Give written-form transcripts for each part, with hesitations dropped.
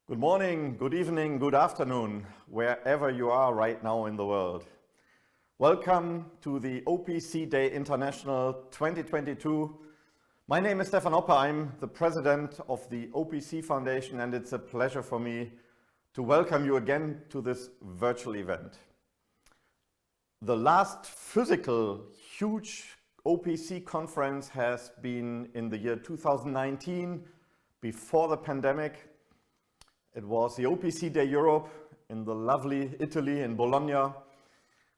Good morning, good evening, good afternoon, wherever you are right now in the world. Welcome to the OPC Day International 2022. My name is Stefan Hoppe. I'm the president of the OPC Foundation, and it's a pleasure for me to welcome you again to this virtual event. The last physical huge OPC conference has been in the year 2019, before the pandemic. It was the OPC Day Europe in the lovely Italy, in Bologna.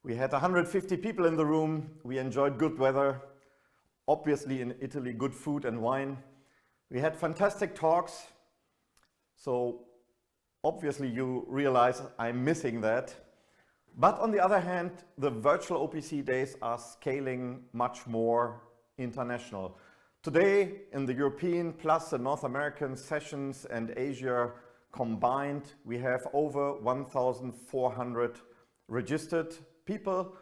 We had 150 people in the room. We enjoyed good weather. Obviously in Italy, good food and wine. We had fantastic talks. So obviously you realize I'm missing that. But on the other hand, the virtual OPC days are scaling much more international. Today in the European plus the North American sessions and Asia combined, we have over 1,400 registered people,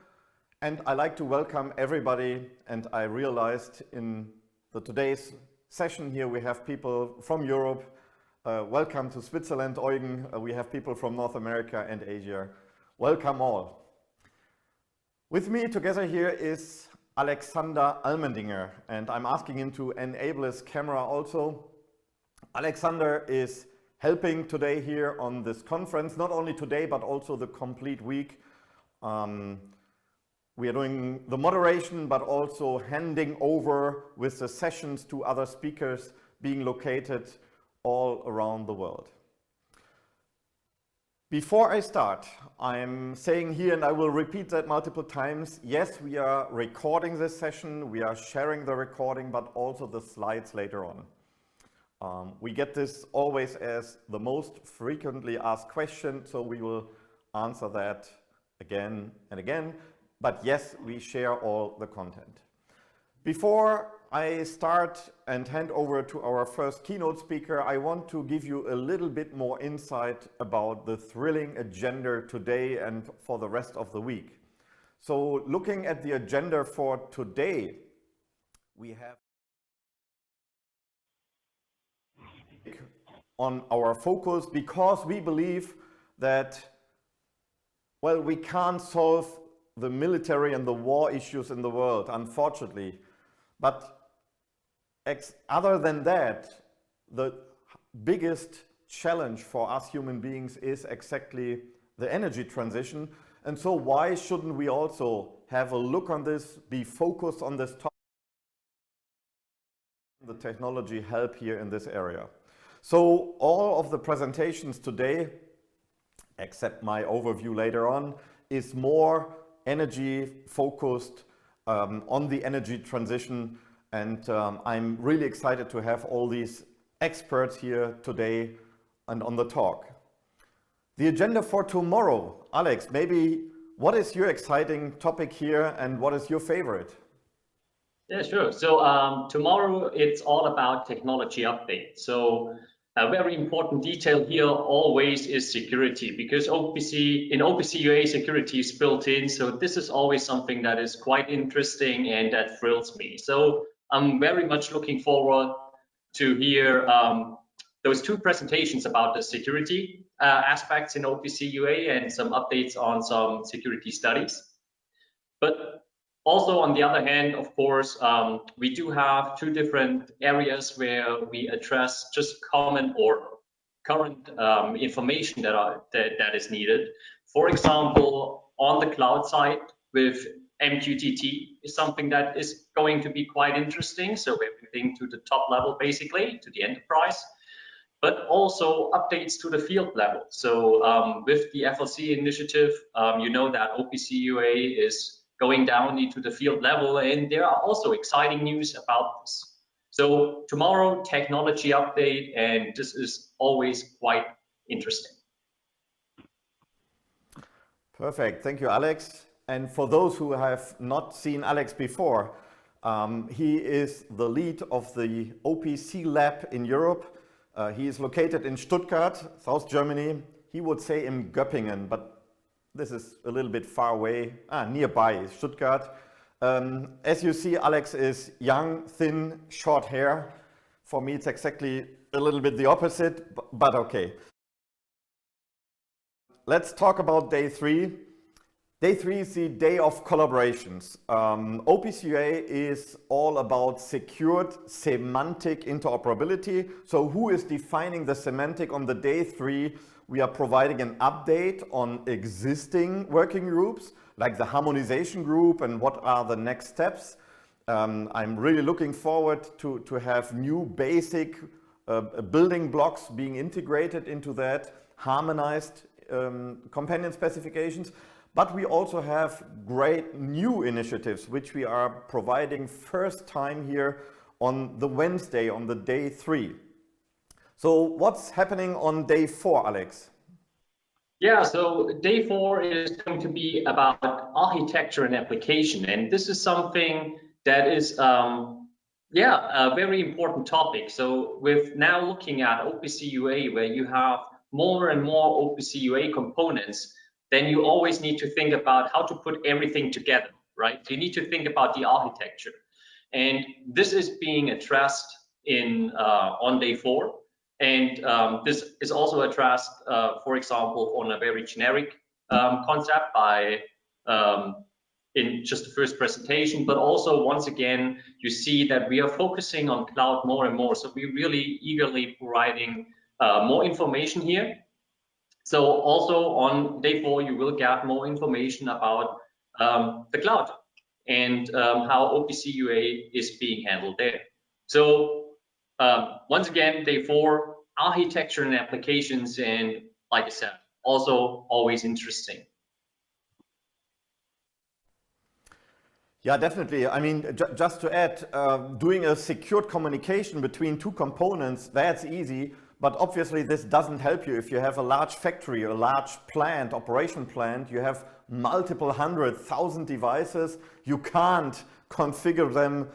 and I like to welcome everybody. And I realized in today's session here we have people from Europe. Welcome to Switzerland, Eugen. We have people from North America and Asia. Welcome all. With me together here is Alexander Almendinger, and I'm asking him to enable his camera also. Alexander is helping today here on this conference, not only today, but also the complete week. We are doing the moderation, but also handing over with the sessions to other speakers being located all around the world. Before I start, I'm saying here, and I will repeat that multiple times, yes, we are recording this session, we are sharing the recording, but also the slides later on. We get this always as the most frequently asked question, so we will answer that again and again. But yes, we share all the content. Before I start and hand over to our first keynote speaker, I want to give you a little bit more insight about the thrilling agenda today and for the rest of the week. So looking at the agenda for today, we have on our focus, because we believe that, well, we can't solve the military and the war issues in the world, unfortunately. But other than that, the biggest challenge for us human beings is exactly the energy transition. And so why shouldn't we also have a look on this, be focused on this topic? The technology help here in this area. So all of the presentations today, except my overview later on, is more energy focused on the energy transition. And I'm really excited to have all these experts here today and on the talk. The agenda for tomorrow, Alex, maybe what is your exciting topic here and what is your favorite? Yeah, sure. So tomorrow it's all about technology update. So a very important detail here always is security, because in OPC UA security is built in. So this is always something that is quite interesting and that thrills me. So I'm very much looking forward to hear those two presentations about the security aspects in OPC UA and some updates on some security studies. But also, on the other hand, of course, we do have two different areas where we address just common or current information that is needed. For example, on the cloud side with MQTT is something that is going to be quite interesting. So everything to the top level, basically, to the enterprise, but also updates to the field level. So with the FLC initiative, you know that OPC UA is going down into the field level, and there are also exciting news about this. So tomorrow, technology update, and this is always quite interesting. Perfect, thank you, Alex. And for those who have not seen Alex before, he is the lead of the OPC lab in Europe. He is located in Stuttgart, South Germany. He would say in Göppingen, but this is a little bit far away, nearby Stuttgart. As you see, Alex is young, thin, short hair. For me, it's exactly a little bit the opposite, but okay. let's talk about day 3. Day 3 is the day of collaborations. OPC UA is all about secured semantic interoperability. So who is defining the semantic on the day 3? We are providing an update on existing working groups, like the harmonization group and what are the next steps. I'm really looking forward to have new basic building blocks being integrated into that, harmonized companion specifications. But we also have great new initiatives, which we are providing first time here on the Wednesday, on the day 3. So what's happening on day 4, Alex? Yeah, so day 4 is going to be about architecture and application. And this is something that is, a very important topic. So with now looking at OPC UA, where you have more and more OPC UA components, then you always need to think about how to put everything together, right? You need to think about the architecture. And this is being addressed in on day 4. And this is also addressed, for example, on a very generic concept by in just the first presentation, but also once again, you see that we are focusing on cloud more and more. So we're really eagerly providing more information here. So also on day 4, you will get more information about the cloud and how OPC UA is being handled there. So once again, day 4, architecture and applications, and like I said, also always interesting. Yeah, definitely. I mean, just to add, doing a secured communication between two components, that's easy. But obviously this doesn't help you if you have a large factory, a large plant, operation plant, you have multiple 100,000 devices, you can't configure them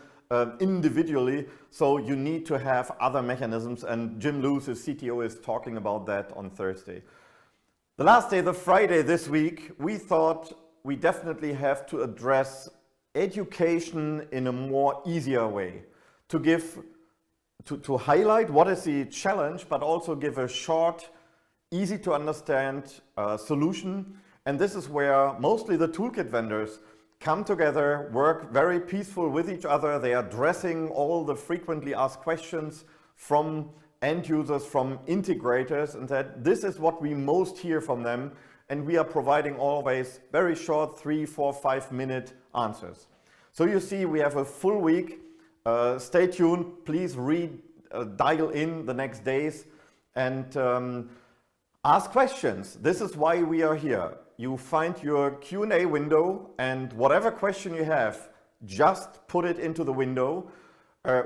individually, so you need to have other mechanisms, and Jim Lewis, the CTO, is talking about that on Thursday. The last day, the Friday this week, we thought we definitely have to address education in a more easier way, to highlight what is the challenge, but also give a short, easy to understand solution. And this is where mostly the toolkit vendors come together, work very peaceful with each other. They are addressing all the frequently asked questions from end users, from integrators, and that this is what we most hear from them. And we are providing always very short 3, 4, 5 minute answers. So you see, we have a full week. Stay tuned, please dial in the next days and ask questions. This is why we are here. You find your Q&A window, and whatever question you have, just put it into the window.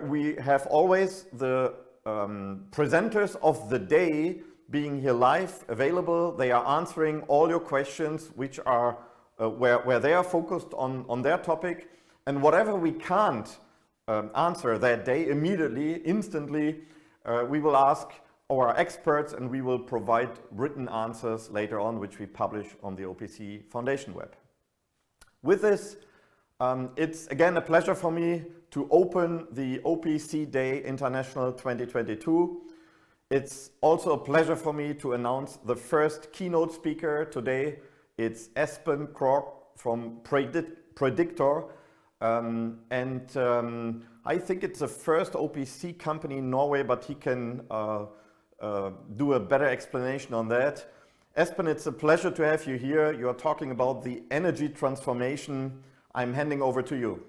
We have always the presenters of the day being here live, available. They are answering all your questions, which are where they are focused on their topic. And whatever we can't answer that day immediately, instantly, we will ask our experts and we will provide written answers later on, which we publish on the OPC Foundation web. With this, it's again a pleasure for me to open the OPC Day International 2022. It's also a pleasure for me to announce the first keynote speaker today. It's Espen Krogh from Prediktor. I think it's the first OPC company in Norway, but he can do a better explanation on that. Espen, it's a pleasure to have you here. You are talking about the energy transformation. I'm handing over to you.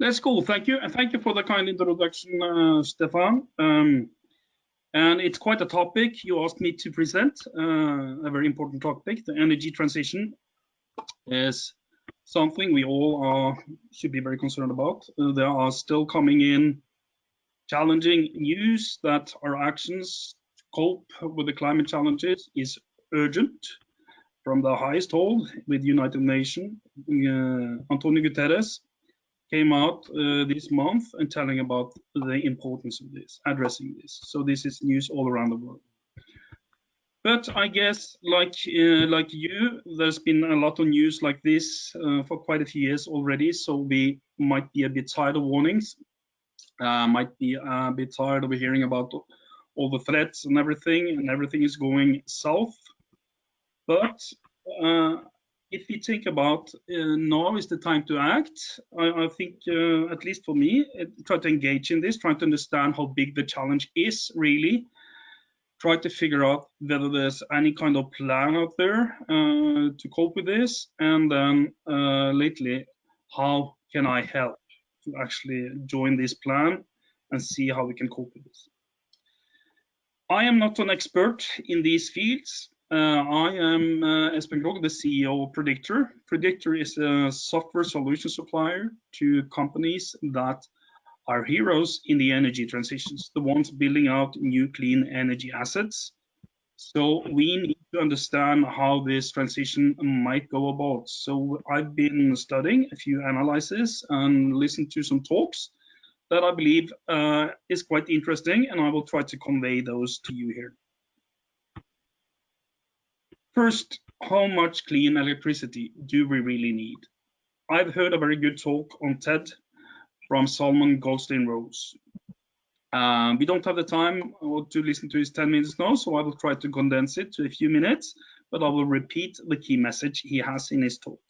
That's cool, thank you. And thank you for the kind introduction, Stefan. And it's quite a topic you asked me to present, a very important topic. The energy transition is something we all should be very concerned about. There are still coming in challenging news that our actions to cope with the climate challenges is urgent. From the highest hold with United Nations, Antonio Guterres came out this month and telling about the importance of this, addressing this. So this is news all around the world. But I guess, like you, there's been a lot of news like this for quite a few years already. So we might be a bit tired of warnings. might be a bit tired of hearing about all the threats and everything is going south. But if you think about now is the time to act, I think, at least for me, try to engage in this, try to understand how big the challenge is really, try to figure out whether there's any kind of plan out there to cope with this, and then lately, how can I help to actually join this plan and see how we can cope with this. I am not an expert in these fields. I am Espen Krogh, the CEO of Prediktor. Prediktor is a software solution supplier to companies that are heroes in the energy transitions, the ones building out new clean energy assets. So we need to understand how this transition might go about. So I've been studying a few analyses and listened to some talks that I believe is quite interesting, and I will try to convey those to you here. First, how much clean electricity do we really need? I've heard a very good talk on TED from Salman Goldstein-Rose. We don't have the time to listen to his 10 minutes now, so I will try to condense it to a few minutes, but I will repeat the key message he has in his talk.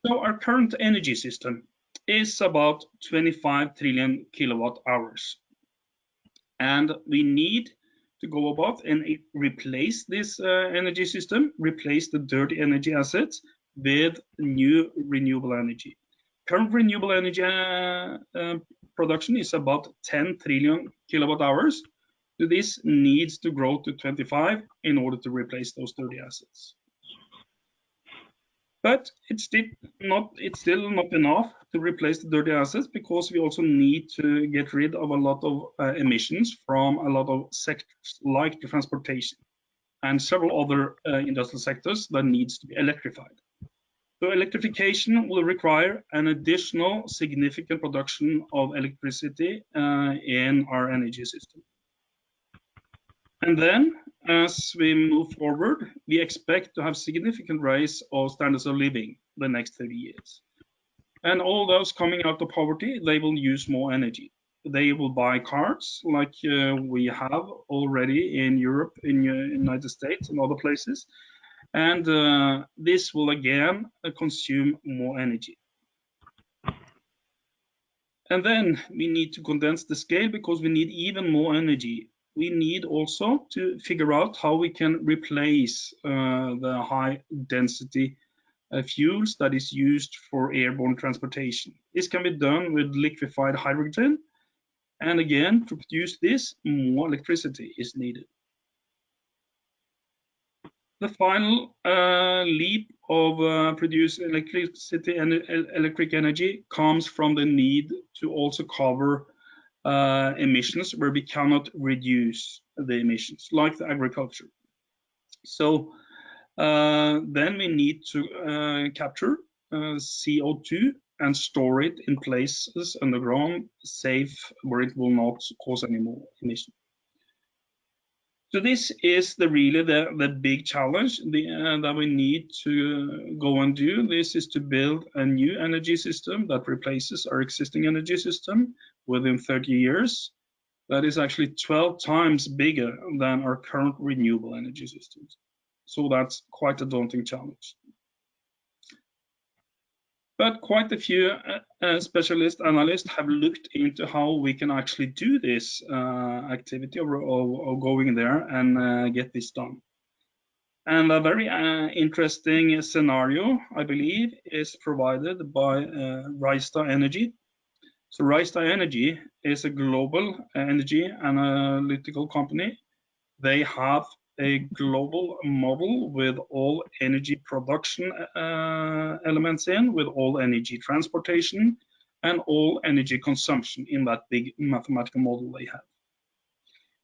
So our current energy system is about 25 trillion kilowatt hours. And we need to go about and replace this energy system, replace the dirty energy assets with new renewable energy. Current renewable energy production is about 10 trillion kilowatt hours. So this needs to grow to 25 in order to replace those dirty assets. But it's still not enough to replace the dirty assets, because we also need to get rid of a lot of emissions from a lot of sectors like the transportation and several other industrial sectors that needs to be electrified. So electrification will require an additional significant production of electricity in our energy system. And then, as we move forward, we expect to have significant rise of standards of living the next 30 years. And all those coming out of poverty, they will use more energy. They will buy cars like we have already in Europe, in the United States and other places. And this will again consume more energy. And then we need to condense the scale, because we need even more energy. We need also to figure out how we can replace the high density fuels that is used for airborne transportation. This can be done with liquefied hydrogen. And again, to produce this, more electricity is needed. The final leap of producing electricity and electric energy comes from the need to also cover emissions where we cannot reduce the emissions, like the agriculture. So then we need to capture CO2 and store it in places underground, safe, where it will not cause any more emission. So this is really the big challenge that we need to go and do. This is to build a new energy system that replaces our existing energy system within 30 years. That is actually 12 times bigger than our current renewable energy systems. So that's quite a daunting challenge. But quite a few specialist analysts have looked into how we can actually do this activity of going there and get this done. And a very interesting scenario, I believe, is provided by Rystad Energy. So Rystad Energy is a global energy analytical company. They have a global model with all energy production elements in, with all energy transportation and all energy consumption in that big mathematical model they have.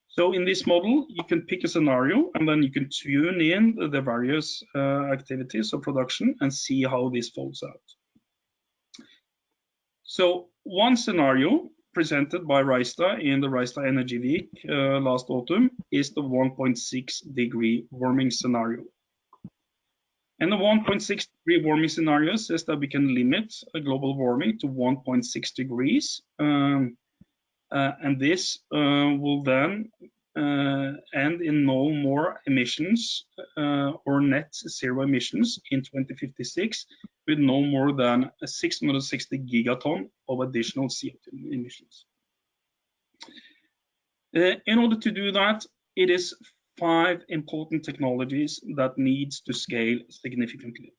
So in this model, you can pick a scenario and then you can tune in the various activities of production and see how this folds out. So one scenario presented by Rystad in the Rystad Energy Week last autumn is the 1.6 degree warming scenario. And the 1.6 degree warming scenario says that we can limit global warming to 1.6 degrees. And this will then end in no more emissions or net zero emissions in 2056, with no more than 660 gigaton of additional CO2 emissions. In order to do that, it is 5 important technologies that needs to scale significantly.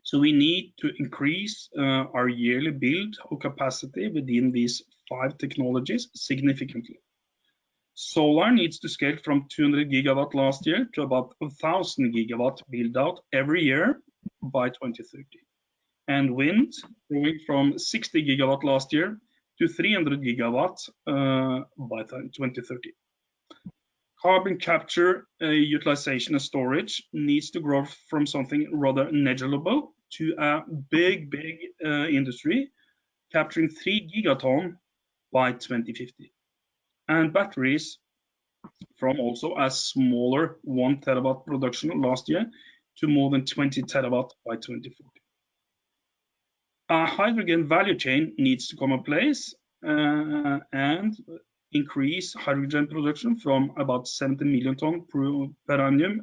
So we need to increase our yearly build of capacity within these 5 technologies significantly. Solar needs to scale from 200 gigawatt last year to about 1,000 gigawatt build out every year by 2030. And wind going from 60 gigawatt last year to 300 gigawatt by 2030. Carbon capture, utilization and storage needs to grow from something rather negligible to a big industry, capturing 3 gigaton by 2050. And batteries from also a smaller 1 terawatt production last year to more than 20 terawatt by 2040. A hydrogen value chain needs to come in place and increase hydrogen production from about 70 million ton per annum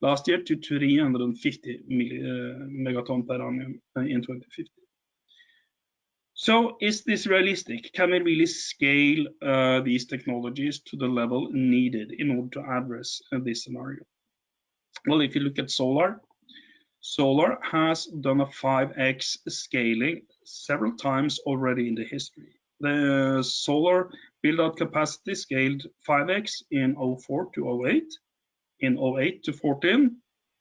last year to 350 megaton per annum in 2050. So is this realistic? Can we really scale these technologies to the level needed in order to address this scenario? Well, if you look at solar, solar has done a 5x scaling several times already in the history. The solar build-out capacity scaled 5x in 04 to 08, in 08 to 14,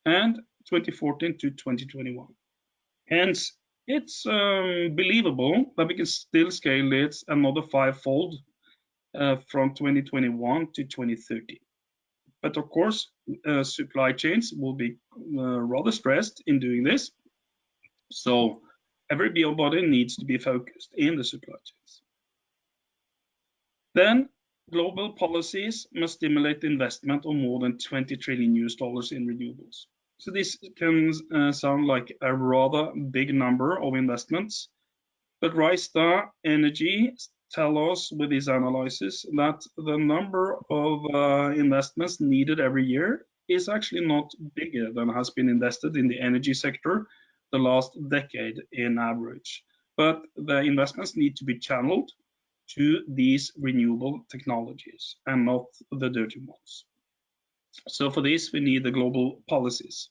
and 2014 to 2021. Hence, it's believable that we can still scale it another 5-fold from 2021 to 2030. But of course, supply chains will be rather stressed in doing this. So every body needs to be focused in the supply chains. Then global policies must stimulate the investment of more than $20 trillion in renewables. So this can sound like a rather big number of investments, but Rystad Energy tell us with this analysis that the number of investments needed every year is actually not bigger than has been invested in the energy sector the last decade in average. But the investments need to be channeled to these renewable technologies and not the dirty ones. So for this, we need the global policies.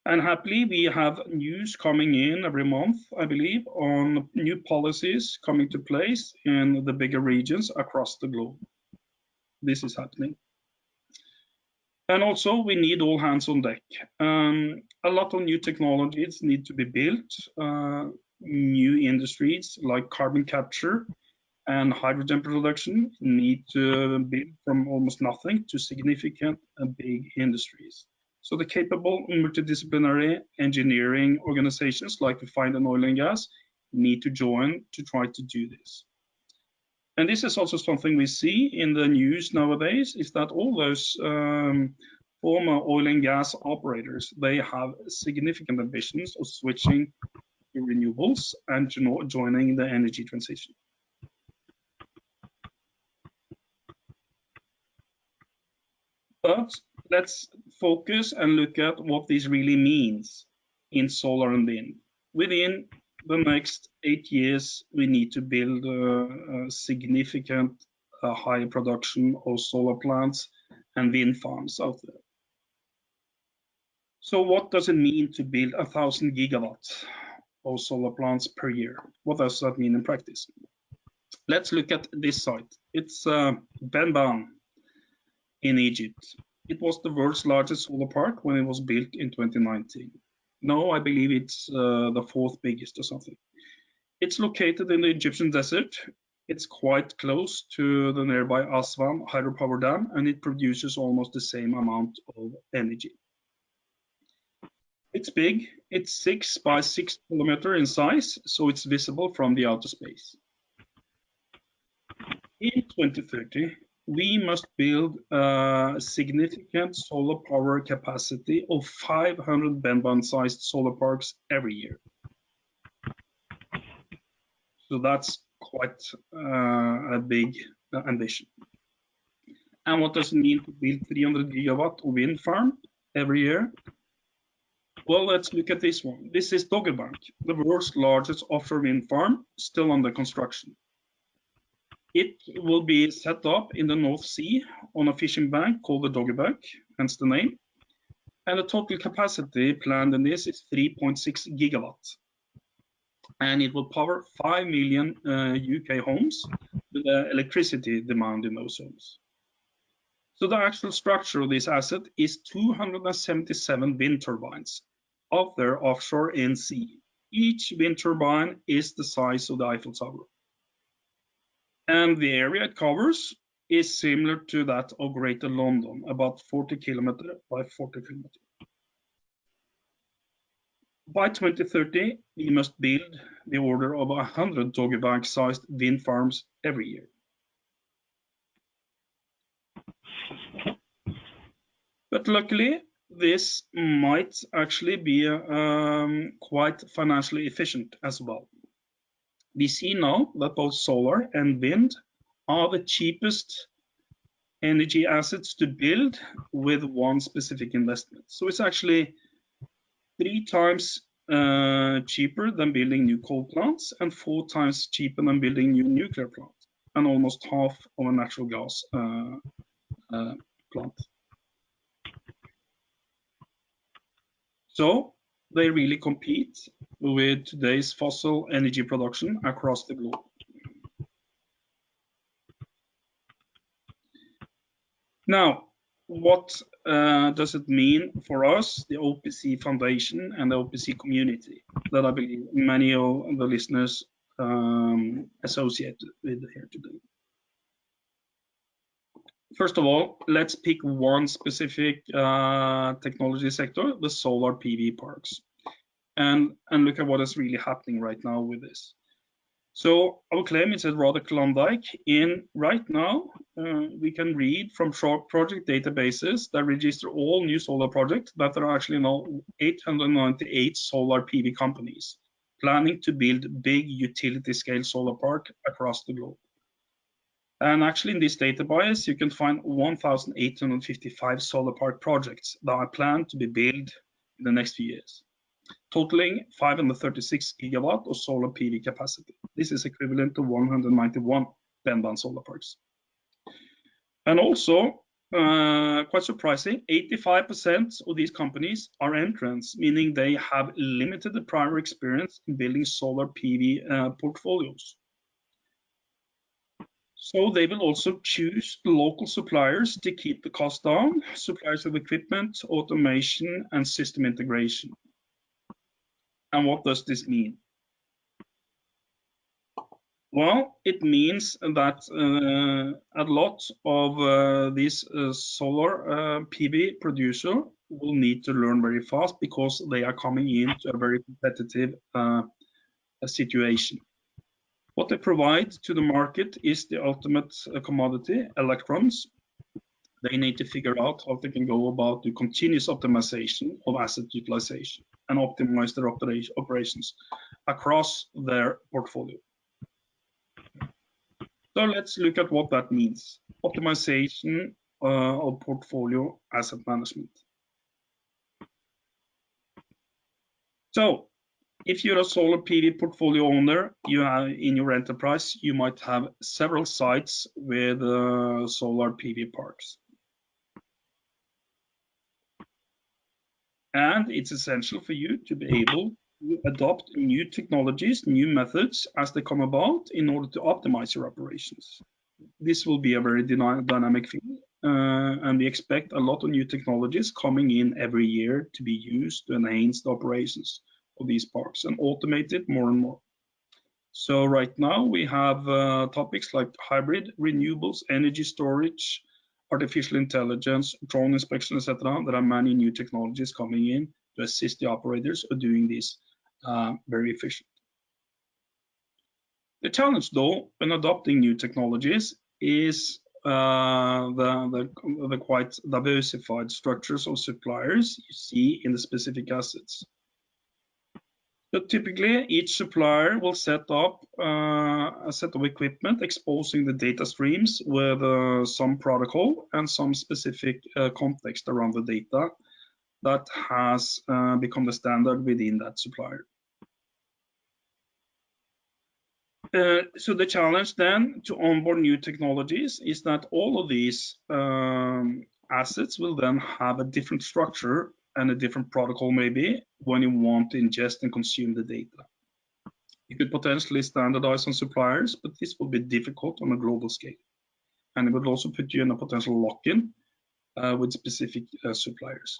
And happily, we have news coming in every month, I believe, on new policies coming to place in the bigger regions across the globe. This is happening. And also, we need all hands on deck. A lot of new technologies need to be built. New industries like carbon capture and hydrogen production need to build from almost nothing to significant and big industries. So the capable multidisciplinary engineering organizations like we find in oil and gas need to join to try to do this. And this is also something we see in the news nowadays, is that all those former oil and gas operators, they have significant ambitions of switching to renewables and joining the energy transition. But let's focus and look at what this really means in solar and wind. Within the next 8 years, we need to build a significant high production of solar plants and wind farms out there. So what does it mean to build 1,000 gigawatts of solar plants per year? What does that mean in practice? Let's look at this site. It's Benban in Egypt. It was the world's largest solar park when it was built in 2019. Now I believe it's the 4th biggest or something. It's located in the Egyptian desert. It's quite close to the nearby Aswan hydropower dam, and it produces almost the same amount of energy. It's big. It's 6 by 6 kilometers in size, so it's visible from the outer space. In 2030, we must build a significant solar power capacity of 500 Benban-sized solar parks every year. So that's quite a big ambition. And what does it mean to build 300 gigawatt of wind farm every year? Well, let's look at this one. This is Dogger Bank, the world's largest offshore wind farm, still under construction. It will be set up in the North Sea on a fishing bank called the Dogger Bank, hence the name. And the total capacity planned in this is 3.6 gigawatts. And it will power 5 million UK homes with the electricity demand in those homes. So the actual structure of this asset is 277 wind turbines out there offshore in sea. Each wind turbine is the size of the Eiffel Tower. And the area it covers is similar to that of Greater London, about 40 kilometers by 40 kilometers. By 2030, we must build the order of 100 Dogger Bank-sized wind farms every year. But luckily, this might actually be quite financially efficient as well. We see now that both solar and wind are the cheapest energy assets to build with one specific investment. So it's actually 3 times cheaper than building new coal plants and 4 times cheaper than building new nuclear plants, and almost half of a natural gas plant. So they really compete with today's fossil energy production across the globe. Now, what does it mean for us, the OPC Foundation and the OPC community, that I believe many of the listeners associate with here today? First of all, let's pick one specific technology sector, the solar PV parks, and look at what is really happening right now with this. So our claim is rather Klondike. Right now, we can read from short project databases that register all new solar projects that there are actually now 898 solar PV companies planning to build big utility scale solar park across the globe. And actually in this database, you can find 1,855 solar park projects that are planned to be built in the next few years, totaling 536 gigawatt of solar PV capacity. This is equivalent to 191 Benban solar parks. And also, quite surprising, 85% of these companies are entrants, meaning they have limited prior experience in building solar PV portfolios. So they will also choose local suppliers to keep the cost down, suppliers of equipment, automation, and system integration. And what does this mean? Well, it means that a lot of these solar PV producers will need to learn very fast because they are coming into a very competitive situation. What they provide to the market is the ultimate commodity, electrons. They need to figure out how they can go about the continuous optimization of asset utilization and optimize their operations across their portfolio. So let's look at what that means. Optimization of portfolio asset management. So if you're a solar PV portfolio owner, you have in your enterprise, you might have several sites with solar PV parks. And it's essential for you to be able to adopt new technologies, new methods as they come about in order to optimize your operations. This will be a very dynamic field, and we expect a lot of new technologies coming in every year to be used to enhance the operations of these parks and automate it more and more. So right now we have topics like hybrid, renewables, energy storage, artificial intelligence, drone inspection, etc. There are many new technologies coming in to assist the operators of doing this very efficient. The challenge though when adopting new technologies is the quite diversified structures of suppliers you see in the specific assets. But typically, each supplier will set up a set of equipment exposing the data streams with some protocol and some specific context around the data that has become the standard within that supplier. So the challenge then to onboard new technologies is that all of these assets will then have a different structure and a different protocol maybe when you want to ingest and consume the data. You could potentially standardize on suppliers, but this will be difficult on a global scale. And it would also put you in a potential lock-in with specific suppliers.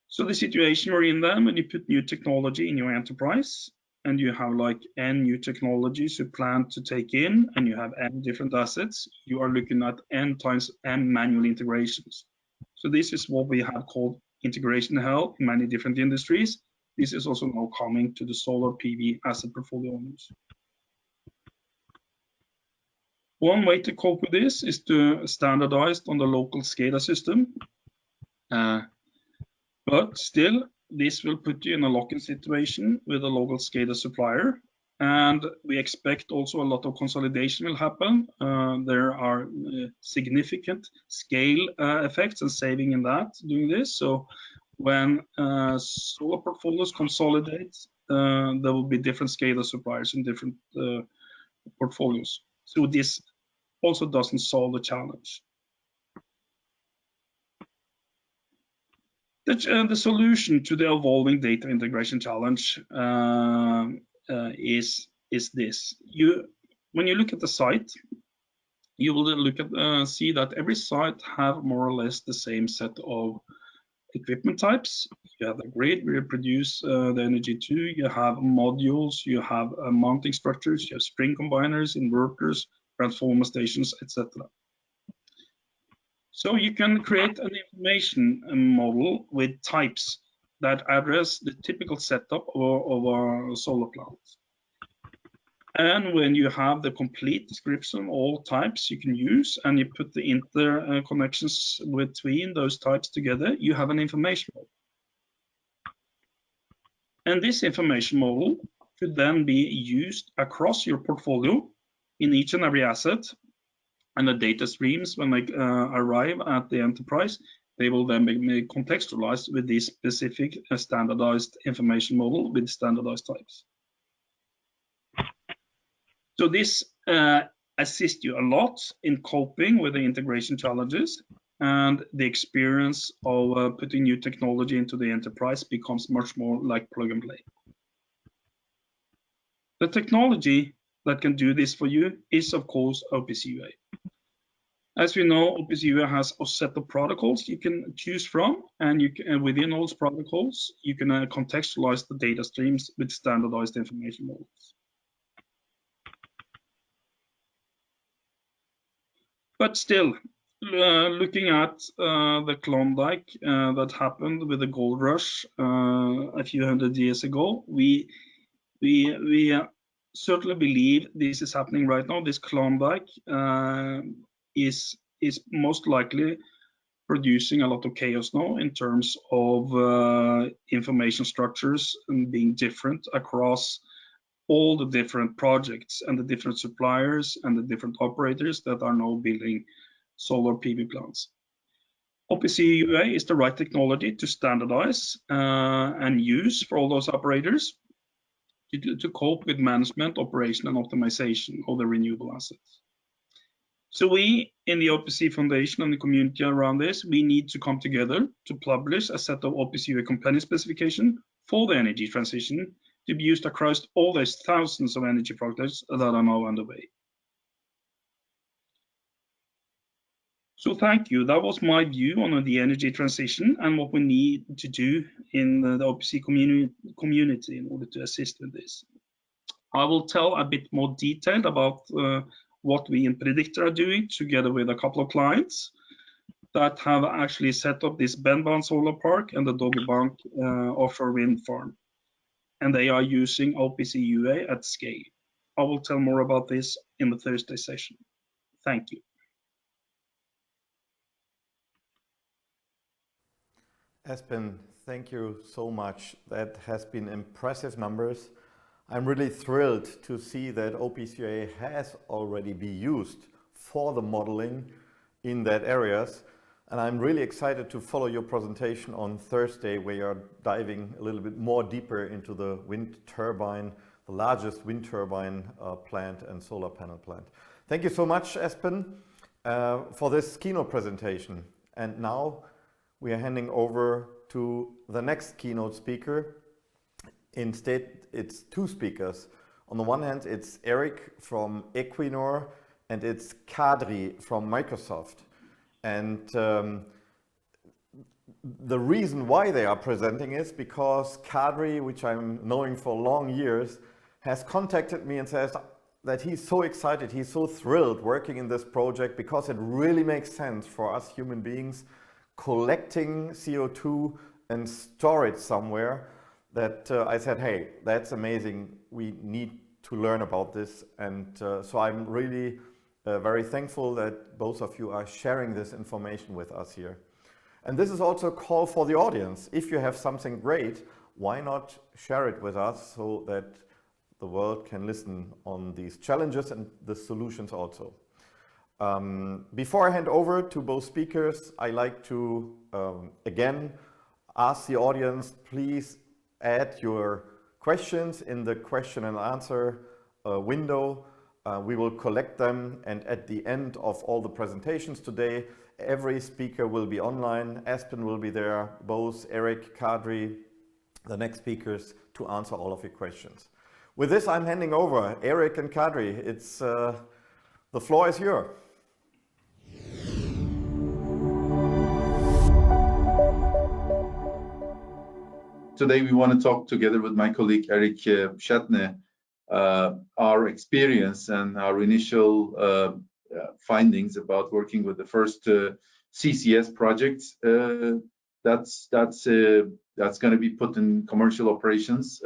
So the situation we're in then, when you put new technology in your enterprise, and you have like n new technologies you plan to take in, and you have n different assets, you are looking at n times n manual integrations. So this is what we have called integration hell in many different industries. This is also now coming to the solar PV asset portfolio owners. One way to cope with this is to standardize on the local SCADA system. But still, this will put you in a lock-in situation with a local SCADA supplier. And we expect also a lot of consolidation will happen. There are significant scale effects and saving in that doing this. So when solar portfolios consolidate, there will be different SCADA suppliers in different portfolios. So this also doesn't solve the challenge. The solution to the evolving data integration challenge is this. When you look at the site, you will look at see that every site have more or less the same set of equipment types. You have a grid where you produce the energy to. You have modules. You have mounting structures. You have string combiners, inverters, transformer stations, etc. So you can create an information model with types that address the typical setup of our solar plants. And when you have the complete description of all types you can use, and you put the interconnections between those types together, you have an information model. And this information model could then be used across your portfolio in each and every asset. And the data streams, when they arrive at the enterprise, they will then be contextualized with this specific standardized information model with standardized types. So this assists you a lot in coping with the integration challenges, and the experience of putting new technology into the enterprise becomes much more like plug and play. The technology that can do this for you is, of course, OPC UA. As we know, OPC UA has a set of protocols you can choose from, and within those protocols, you can contextualize the data streams with standardized information models. But still, looking at the Klondike that happened with the gold rush a few hundred years ago, we certainly believe this is happening right now. This Klondike is most likely producing a lot of chaos now in terms of information structures and being different across all the different projects and the different suppliers and the different operators that are now building solar PV plants. OPC UA is the right technology to standardize and use for all those operators to cope with management, operation, and optimization of the renewable assets. So we in the OPC Foundation and the community around this, we need to come together to publish a set of OPC UA companion specification for the energy transition to be used across all those thousands of energy projects that are now underway. So thank you. That was my view on the energy transition and what we need to do in the OPC community in order to assist with this. I will tell a bit more detailed about what we in Prediktor are doing together with a couple of clients that have actually set up this Benban solar park and the Doggy Bank offshore wind farm. And they are using OPC UA at scale. I will tell more about this in the Thursday session. Thank you. Espen, thank you so much. That has been impressive numbers. I'm really thrilled to see that OPC UA has already been used for the modeling in that areas. And I'm really excited to follow your presentation on Thursday, where you're diving a little bit more deeper into the wind turbine, the largest wind turbine plant and solar panel plant. Thank you so much, Espen, for this keynote presentation. And now we are handing over to the next keynote speaker. Instead, it's two speakers. On the one hand, it's Erik from Equinor and it's Kadri from Microsoft. And the reason why they are presenting is because Kadri, which I'm knowing for long years, has contacted me and says that he's so excited, he's so thrilled working in this project because it really makes sense for us human beings collecting CO2 and store it somewhere, that I said, hey, that's amazing. We need to learn about this. And so I'm really very thankful that both of you are sharing this information with us here. And this is also a call for the audience. If you have something great, why not share it with us so that the world can listen on these challenges and the solutions also. Before I hand over to both speakers, I like to again ask the audience, please add your questions in the question and answer window. We will collect them, and at the end of all the presentations today, every speaker will be online. Espen will be there, both Erik, Kadri, the next speakers, to answer all of your questions. With this, I'm handing over. Erik and Kadri, it's, the floor is yours. Today we want to talk together with my colleague Erik Skjetne, our experience and our initial findings about working with the first CCS project that's going to be put in commercial operations.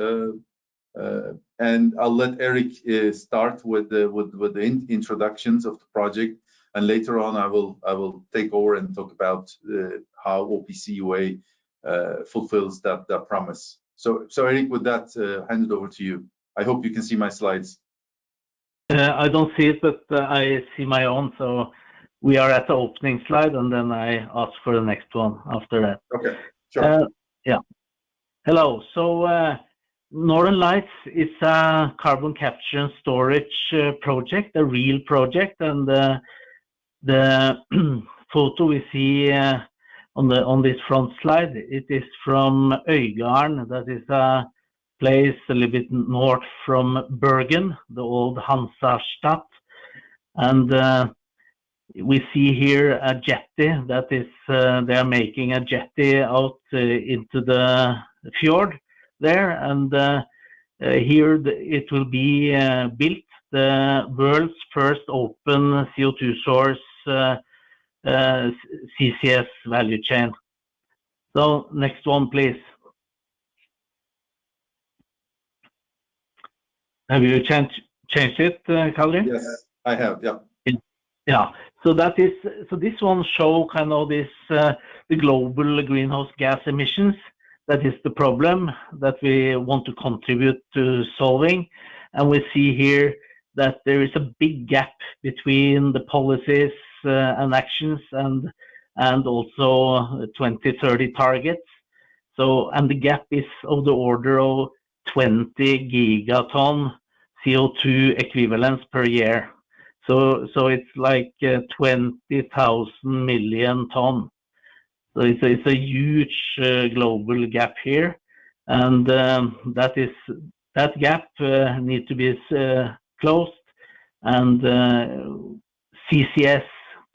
And I'll let Erik start with the introductions of the project, and later on I will take over and talk about how OPC UA fulfills that promise. So Erik, with that, hand it over to you. I hope you can see my slides. I don't see it, but I see my own. So we are at the opening slide, and then I ask for the next one after that. Okay, sure. Yeah. Hello. So Northern Lights is a carbon capture and storage project, a real project, and the photo we see on this front slide, it is from Øygarden. That is a place a little bit north from Bergen, the old Hansastadt. And we see here a jetty. That is, they are making a jetty out into the fjord there. And here it will be built, the world's first open CO2 source CCS value chain. So next one, please. Have you changed it, Kadri? Yes, I have. Yeah. Yeah. So that is. So this one show kind of this the global greenhouse gas emissions. That is the problem that we want to contribute to solving, and we see here that there is a big gap between the policies and actions and also 2030 targets. So, and the gap is of the order of 20 gigaton CO2 equivalents per year. So it's like 20,000 million ton. So it's a huge global gap here, and that gap needs to be closed, and CCS,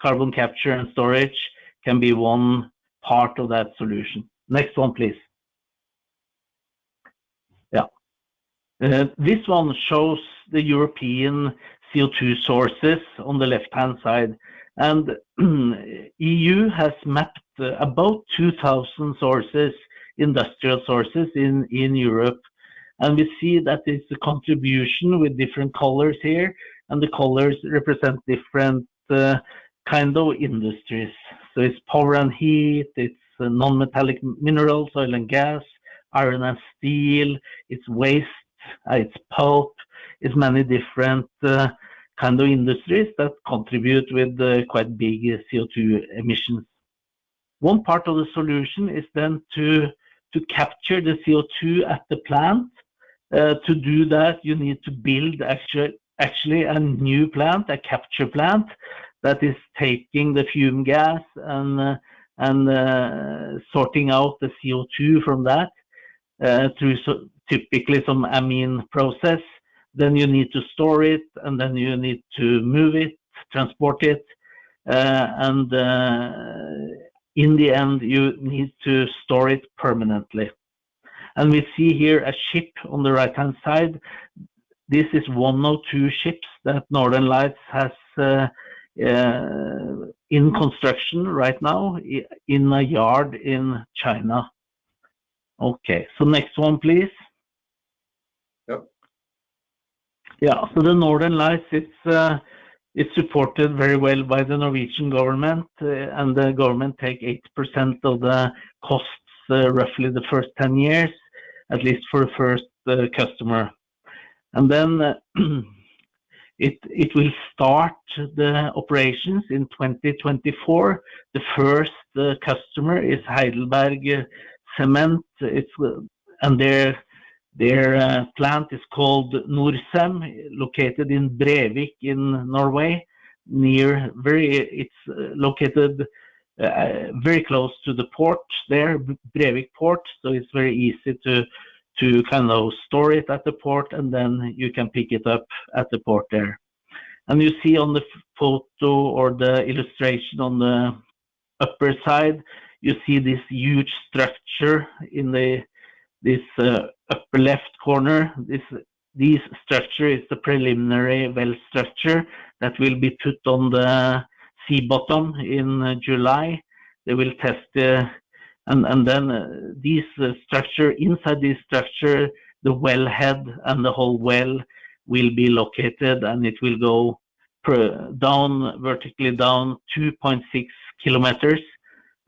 carbon capture and storage, can be one part of that solution. Next one, please. Yeah. This one shows the European CO2 sources on the left-hand side. And EU has mapped about 2,000 sources, industrial sources in Europe. And we see that it's a contribution with different colors here. And the colors represent different kind of industries. So it's power and heat, it's non-metallic minerals, oil and gas, iron and steel, it's waste, it's pulp, it's many different kind of industries that contribute with quite big CO2 emissions. One part of the solution is then to capture the CO2 at the plant. To do that, you need to build actually a new plant, a capture plant, that is taking the fume gas and sorting out the CO2 from that through typically some amine process. Then you need to store it, and then you need to move it, transport it, and in the end you need to store it permanently. And we see here a ship on the right hand side. This is one of two ships that Northern Lights has in construction right now in a yard in China. Okay, so next one, please. Yep. Yeah, so the Northern Lights, it's supported very well by the Norwegian government, and the government take 8% of the costs roughly the first 10 years, at least for the first customer. And then it will start the operations in 2024. The first customer is Heidelberg Cement. And their plant is called Norcem, located in Brevik in Norway. It's located very close to the port there, Brevik port. So it's very easy to kind of store it at the port, and then you can pick it up at the port there. And you see on the photo or the illustration on the upper side, you see this huge structure in this upper left corner. This structure is the preliminary well structure that will be put on the sea bottom in July. They will test and then this structure, inside this structure, the wellhead and the whole well will be located, and it will go vertically down 2.6 kilometers,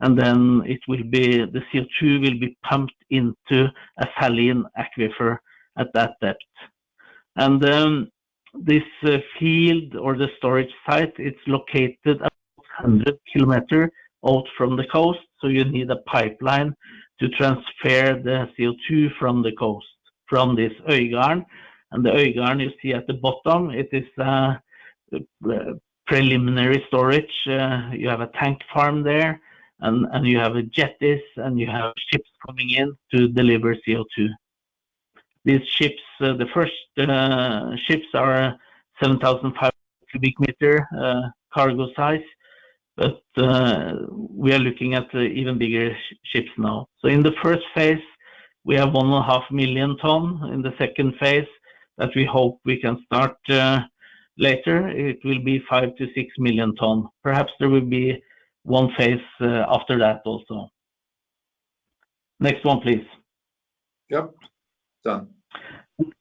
and then the CO2 will be pumped into a saline aquifer at that depth. And this field or the storage site, it's located about 100 kilometers out from the coast, so you need a pipeline to transfer the CO2 from the coast, from this Øygarden. And the Øygarden you see at the bottom, it is preliminary storage. You have a tank farm there, and you have jetties, and you have ships coming in to deliver CO2. These ships, the first ships are 7,500 cubic meter cargo size, but we are looking at even bigger ships now. So in the first phase, we have 1.5 million ton. In the second phase, that we hope we can start later, it will be 5 to 6 million ton. Perhaps there will be one phase after that also. Next one, please. Yep, done.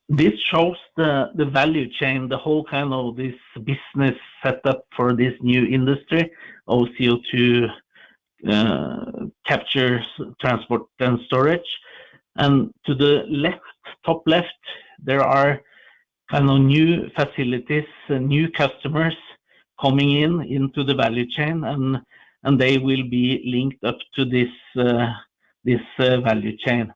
This shows the value chain, the whole kind of this business setup for this new industry of CO2 capture, transport, and storage. And to the left, top left, there are kind of new facilities, new customers coming into the value chain, and they will be linked up to this value chain.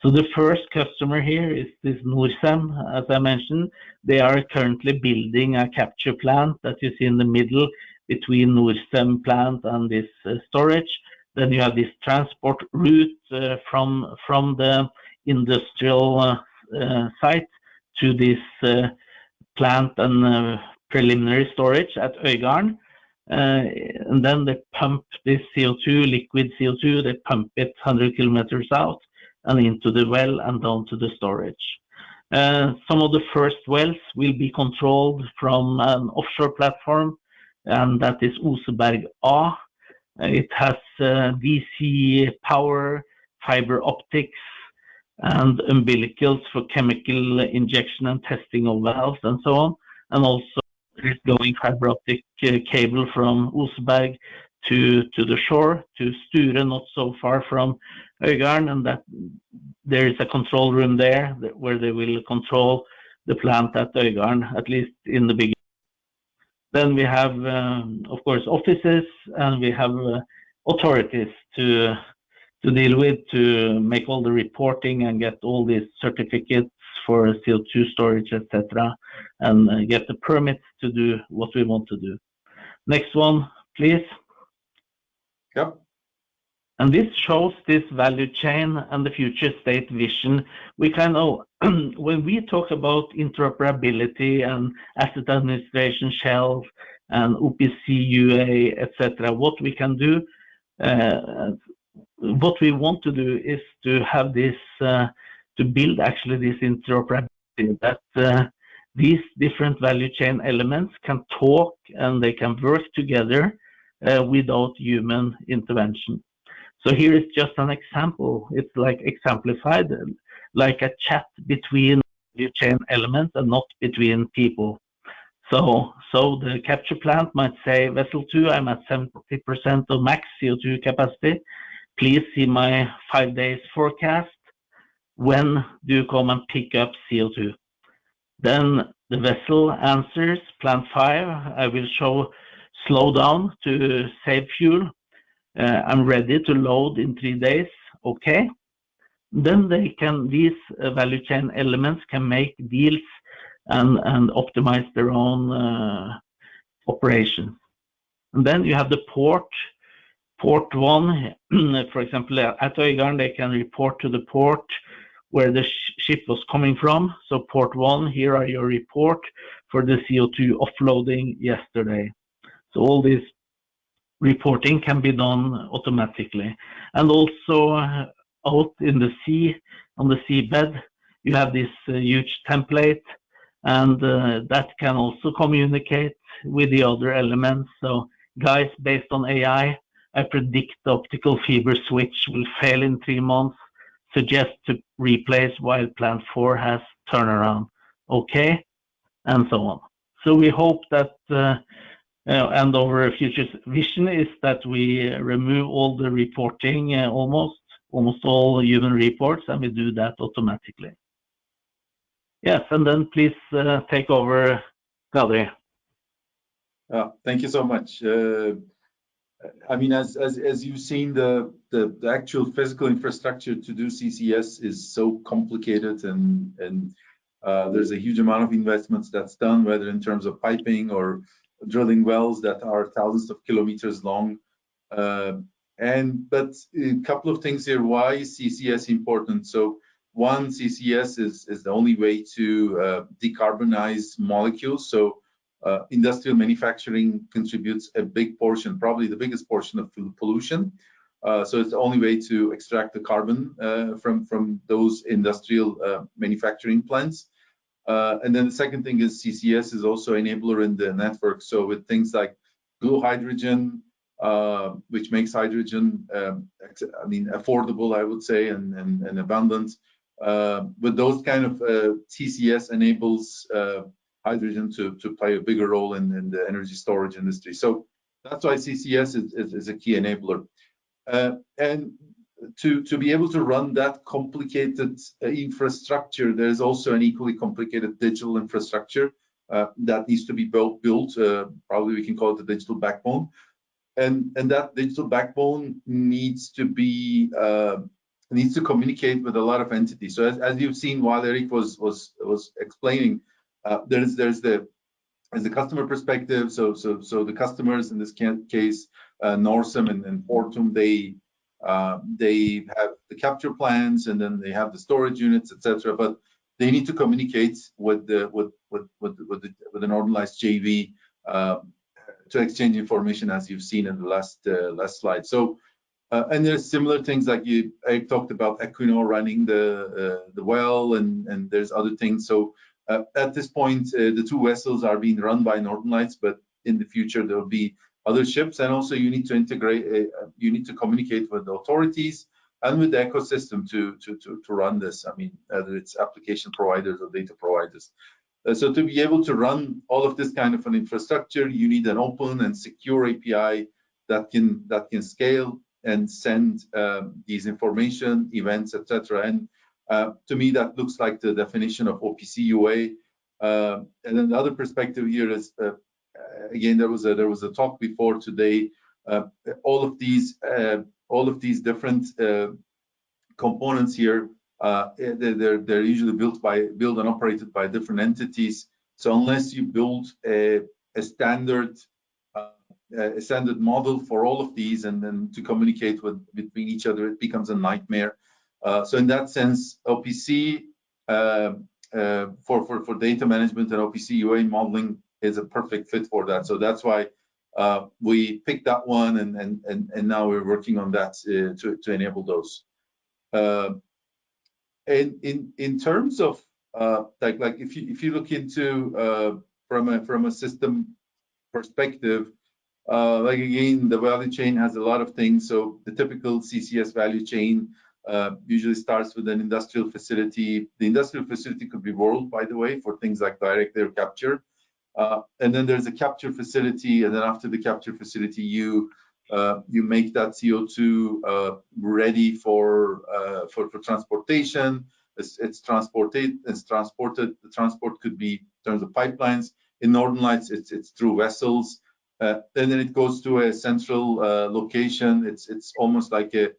So the first customer here is this Norcem, as I mentioned. They are currently building a capture plant that you see in the middle between Norcem plant and this storage. Then you have this transport route from the industrial site to this plant and preliminary storage at Øygarden. And then they pump this CO2, liquid CO2, they pump it 100 kilometers out and into the well and down to the storage. Some of the first wells will be controlled from an offshore platform, and that is Oseberg A. It has DC power, fiber optics, and umbilicals for chemical injection and testing of valves and so on, and also is going fiber optic cable from Oseberg to the shore, to Sture, not so far from Øygarden, and that there is a control room there where they will control the plant at Øygarden, at least in the beginning. Then we have, of course, offices, and we have authorities to deal with, to make all the reporting and get all these certificates for CO2 storage, etc., and get the permits to do what we want to do. Next one, please. Yep. And this shows this value chain and the future state vision. We kind of, when we talk about interoperability and asset administration shelf and OPC UA, etc., what we can do, what we want to do is to have this, to build actually this interoperability, that these different value chain elements can talk and they can work together without human intervention. So here is just an example. It's like exemplified, like a chat between value chain elements and not between people. So the capture plant might say, vessel 2, I'm at 70% of max CO2 capacity. Please see my 5 days forecast. When do you come and pick up CO2? Then the vessel answers, plant 5, I will slow down to save fuel. I'm ready to load in 3 days. Okay. Then these value chain elements can make deals and optimize their own operations. And then you have the port 1, for example, at Øygarden, they can report to the port where the ship was coming from. So port 1, here are your report for the CO2 offloading yesterday. So all this reporting can be done automatically. And also out in the sea, on the seabed, you have this huge template, and that can also communicate with the other elements. So guys, based on AI, I predict the optical fiber switch will fail in 3 months, suggest to replace while plant 4 has turnaround. Okay, and so on. So we hope that and our future vision is that we remove all the reporting, almost all human reports, and we do that automatically. Yes, and then please take over, Kadri. Thank you so much. I mean, as you've seen, the actual physical infrastructure to do CCS is so complicated, and there's a huge amount of investments that's done, whether in terms of piping or drilling wells that are thousands of kilometers long. But a couple of things here. Why is CCS important? So one, CCS is the only way to decarbonize molecules. So industrial manufacturing contributes a big portion, probably the biggest portion of pollution. So it's the only way to extract the carbon from those industrial manufacturing plants. And then the second thing is CCS is also an enabler in the network. So with things like blue hydrogen, which makes hydrogen, affordable, I would say, and abundant. With those kind of CCS enables hydrogen to play a bigger role in the energy storage industry. So that's why CCS is a key enabler. And to be able to run that complicated infrastructure, there's also an equally complicated digital infrastructure that needs to be built. Probably we can call it the digital backbone. And that digital backbone needs to be needs to communicate with a lot of entities. So as you've seen while Erik was explaining, there's the customer perspective. So the customers in this case, Norsum and Fortum, they have the capture plans, and then they have the storage units, etc. But they need to communicate with the normalized JV to exchange information, as you've seen in the last slide. So and there's similar things like Erik talked about Equinor running the well, and there's other things. So at this point, the 2 vessels are being run by Northern Lights, but in the future there will be other ships, and also you need to integrate, you need to communicate with the authorities and with the ecosystem to run this. I mean, whether it's application providers or data providers. So to be able to run all of this kind of an infrastructure, you need an open and secure API that can scale and send these information, events, etc. And to me, that looks like the definition of OPC UA. And then the other perspective here is, again, there was a talk before today. All of these different components here, they're usually built and operated by different entities. So unless you build a standard model for all of these, and then to communicate between each other, it becomes a nightmare. So in that sense, OPC for data management and OPC UA modeling is a perfect fit for that. So that's why we picked that one, and now we're working on that to enable those. In terms of like if you look into from a system perspective, like again, the value chain has a lot of things. So the typical CCS value chain usually starts with an industrial facility. The industrial facility could be world, by the way, for things like direct air capture. And then there's a capture facility, and then after the capture facility, you make that CO2 ready for transportation. It's transported. The transport could be in terms of pipelines. In Northern Lights, it's through vessels. And then it goes to a central location. It's almost like the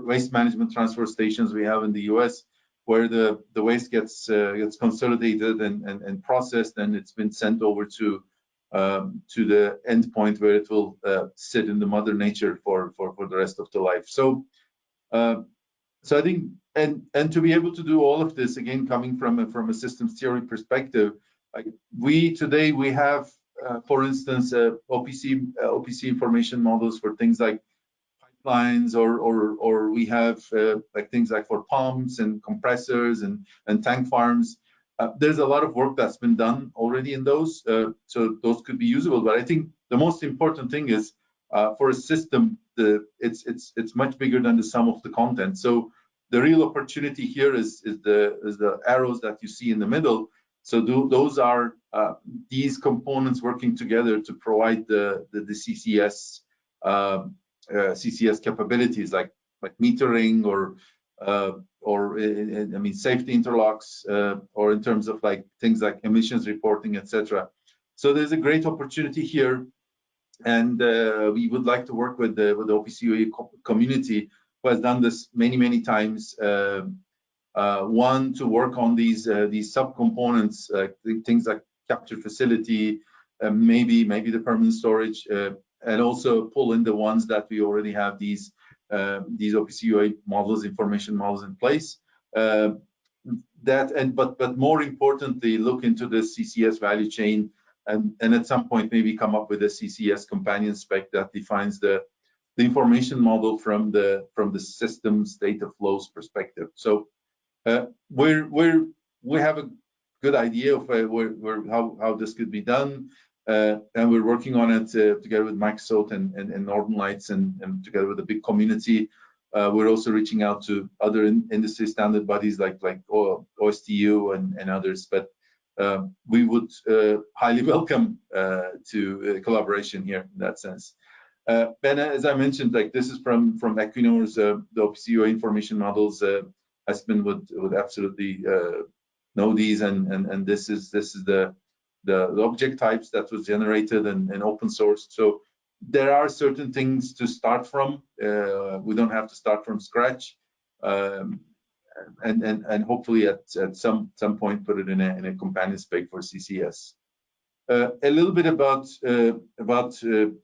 waste management transfer stations we have in the US, where the waste gets consolidated and processed, and it's been sent over to the end point where it will sit in the mother nature for the rest of the life. So I think, and to be able to do all of this, again, coming from a systems theory perspective, like today we have, for instance, OPC information models for things like pipelines, or we have like things like for pumps and compressors and tank farms. There's a lot of work that's been done already in those, so those could be usable. But I think the most important thing is for a system, it's much bigger than the sum of the content. So the real opportunity here is the arrows that you see in the middle. So those are these components working together to provide the CCS CCS capabilities, like metering or I mean safety interlocks, or in terms of like things like emissions reporting, etc. So there's a great opportunity here, and we would like to work with the OPC UA community, who has done this many times. One, to work on these subcomponents, things like capture facility, maybe the permanent storage, and also pull in the ones that we already have these OPC UA models, information models in place. But more importantly, look into the CCS value chain, and at some point maybe come up with a CCS companion spec that defines the information model from the systems data flows perspective. So we have a good idea of how this could be done, and we're working on it together with Microsoft and Northern Lights, and together with a big community. We're also reaching out to other industry standard bodies like OSTU and others, but we would highly welcome to collaboration here in that sense. Ben, as I mentioned, like this is from Equinor's the OPC UA information models. Espen would absolutely know these, and this is the object types that was generated and open sourced. So there are certain things to start from. We don't have to start from scratch, and hopefully at some point put it in a companion spec for CCS. A little bit about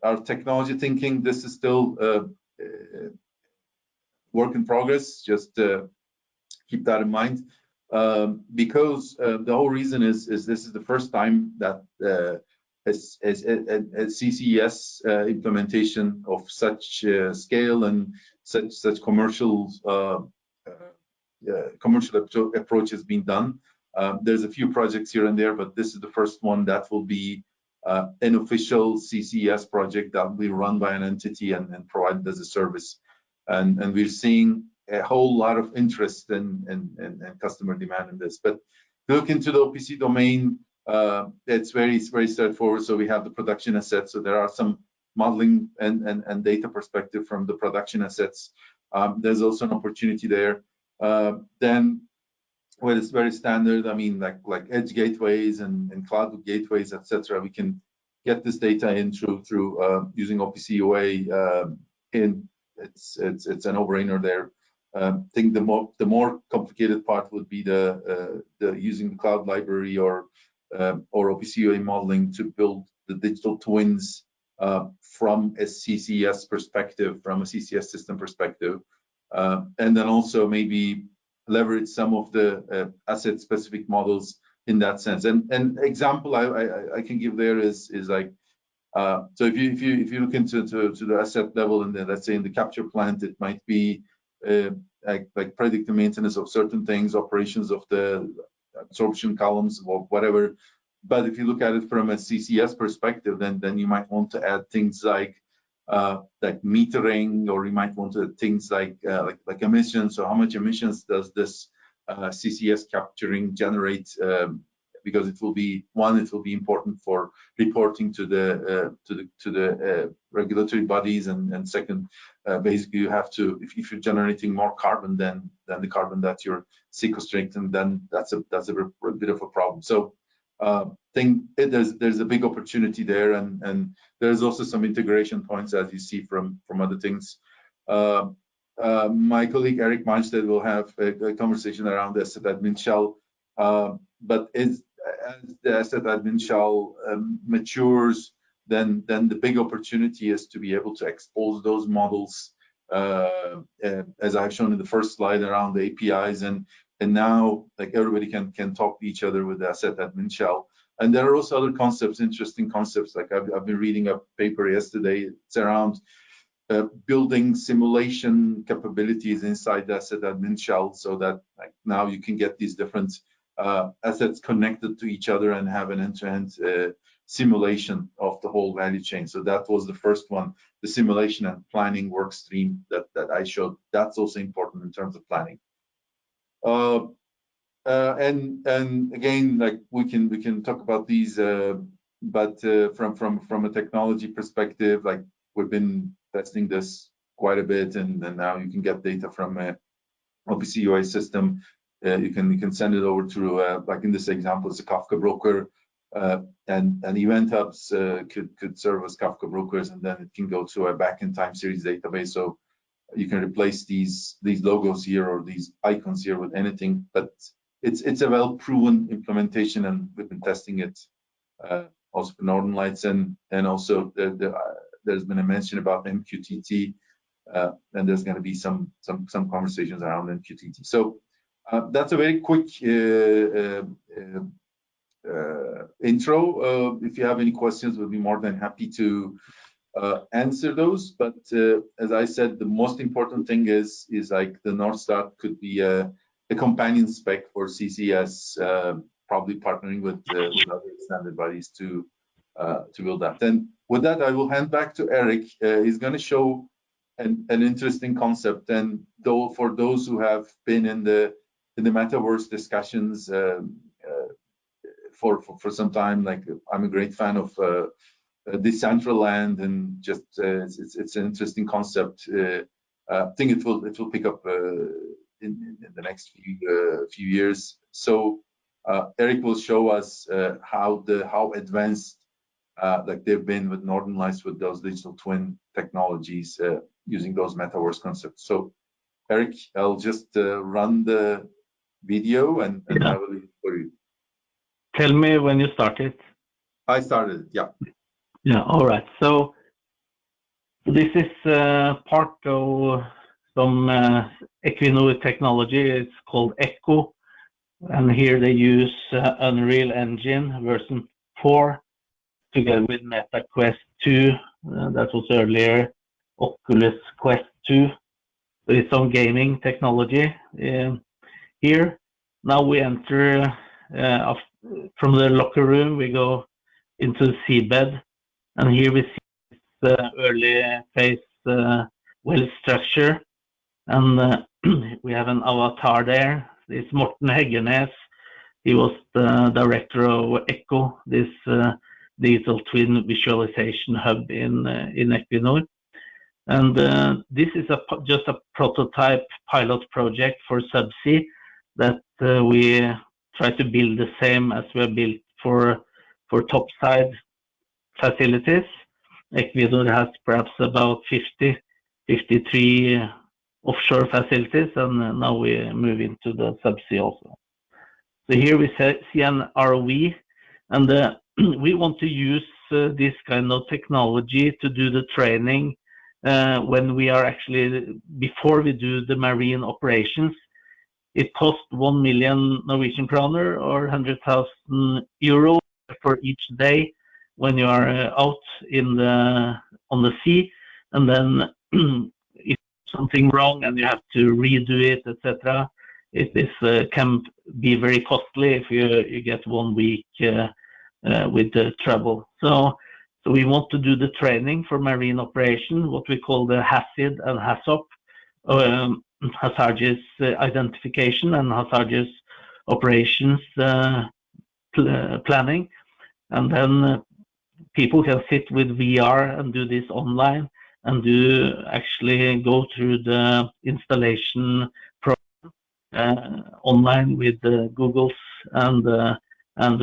our technology thinking. This is still work in progress. Just keep that in mind, because the whole reason is this is the first time that a CCS implementation of such scale and such commercial approach has been done. There's a few projects here and there, but this is the first one that will be an official CCS project that will be run by an entity and provided as a service. And we're seeing a whole lot of interest and customer demand in this. But look into the OPC domain, it's very straightforward. So we have the production assets. So there are some modeling and data perspective from the production assets. There's also an opportunity there. Then what is very standard, I mean, like edge gateways and cloud gateways, etc. We can get this data in through using OPC UA. It's a no-brainer there. I think the more complicated part would be the using the cloud library or OPC UA modeling to build the digital twins from a CCS perspective, from a CCS system perspective, and then also maybe leverage some of the asset-specific models in that sense. And example I can give there is like, so if you look into the asset level, and then let's say in the capture plant, it might be like predictive maintenance of certain things, operations of the absorption columns or whatever. But if you look at it from a CCS perspective, then you might want to add things like metering, or you might want to add things like emissions. So how much emissions does this CCS capturing generate? Because it will be important for reporting to the regulatory bodies, and second, basically you have to, if you're generating more carbon than the carbon that you're sequestrating, then that's a bit of a problem. So there's a big opportunity there, and there's also some integration points, as you see from other things. My colleague Erik will have a conversation around the asset admin shell, but as the asset admin shell matures, then the big opportunity is to be able to expose those models, as I've shown in the first slide, around the APIs, and now like everybody can talk to each other with the asset admin shell. And there are also other concepts, interesting concepts. Like I've been reading a paper yesterday. It's around building simulation capabilities inside the asset admin shell, so that like now you can get these different assets connected to each other and have an end-to-end simulation of the whole value chain. So that was the first one, the simulation and planning work stream that I showed. That's also important in terms of planning. And again, like we can talk about these, but from a technology perspective, like we've been testing this quite a bit, and now you can get data from a OPC UA system. You can send it over to like in this example, it's a Kafka broker, and event hubs could serve as Kafka brokers, and then it can go to a back-end time series database. So you can replace these logos here or these icons here with anything, but it's a well-proven implementation, and we've been testing it also for Northern Lights, and also there's been a mention about MQTT, and there's going to be some conversations around MQTT. So that's a very quick intro. If you have any questions, we'll be more than happy to answer those. But as I said, the most important thing is like the North Star could be a companion spec for CCS, probably partnering with other standard bodies to build that. And with that, I will hand back to Erik. He's going to show an interesting concept. And for those who have been in the metaverse discussions for some time, like I'm a great fan of Decentraland, and just it's an interesting concept. I think it will pick up in the next few years. So Erik will show us how advanced like they've been with Northern Lights with those digital twin technologies using those metaverse concepts. So Erik, I'll just run the video and I will leave it for you. Tell me when you started. I started, yeah. Yeah, all right. So this is part of some Equinor technology. It's called Echo, and here they use Unreal Engine version 4 together with Meta Quest 2. That was earlier Oculus Quest 2. There is some gaming technology here. Now we enter from the locker room. We go into the seabed, and here we see the early phase well structure, and we have an avatar there. It's Morten Heggenes He was the director of ECHO, this digital twin visualization hub in Equinor. And this is just a prototype pilot project for subsea that we try to build the same as we have built for topside facilities. Equinor has perhaps about 53 offshore facilities, and now we move into the subsea also. So here we see an ROV, and we want to use this kind of technology to do the training when we are actually, before we do the marine operations. It costs 1 million Norwegian kroner or 100,000 euro for each day when you are out on the sea, and then if something wrong and you have to redo it, etc. It can be very costly if you get 1 week with the trouble. So we want to do the training for marine operation, what we call the HACID and HACCP, hazardous identification and hazardous operations planning. And then people can sit with VR and do this online and actually go through the installation program online with the Googles and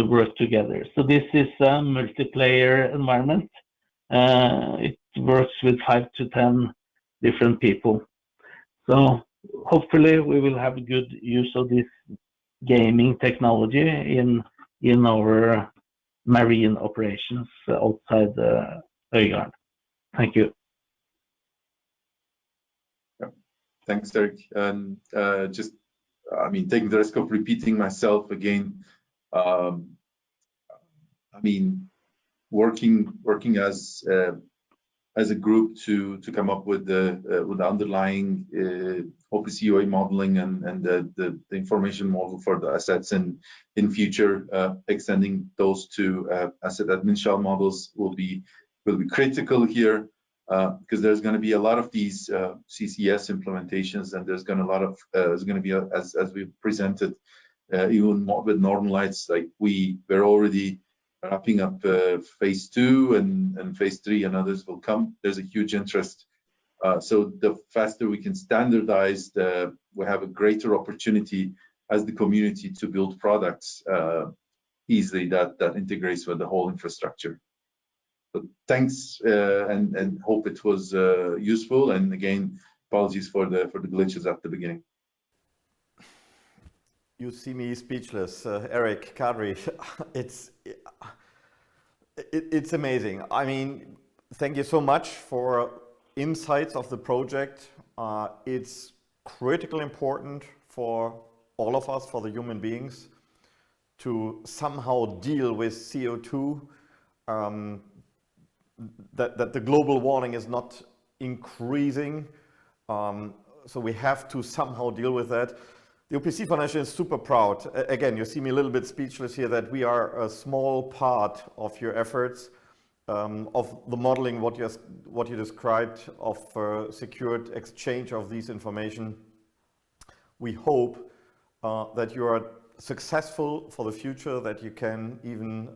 work together. So this is a multiplayer environment. It works with 5 to 10 different people. So hopefully we will have good use of this gaming technology in our marine operations outside the Øygarden. Thank you. Yeah. Thanks, Erik. And taking the risk of repeating myself again, working as a group to come up with the underlying OPC UA modeling and the information model for the assets in future, extending those to asset admin shell models will be critical here, because there's going to be a lot of these CCS implementations, and there's going to be as we presented, even more with Northern Lights, like we're already wrapping up phase 2 and phase 3, and others will come. There's a huge interest. So the faster we can standardize, we have a greater opportunity as the community to build products easily that integrates with the whole infrastructure. But thanks, and hope it was useful. And again, apologies for the glitches at the beginning. You see me speechless, Erik, Kadri. It's amazing. I mean, thank you so much for insights of the project. It's critically important for all of us, for the human beings, to somehow deal with CO2. That the global warming is not increasing. So we have to somehow deal with that. The OPC Foundation is super proud. Again, you see me a little bit speechless here, that we are a small part of your efforts, of the modeling, what you described, of secured exchange of these information. We hope that you are successful for the future, that you can even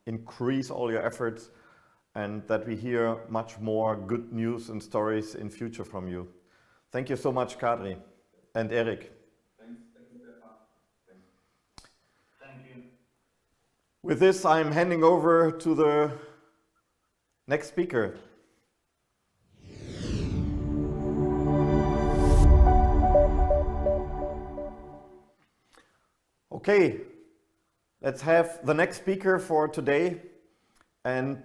increase all your efforts, and that we hear much more good news and stories in future from you. Thank you so much, Kadri and Erik. With this, I'm handing over to the next speaker. Okay, let's have the next speaker for today. And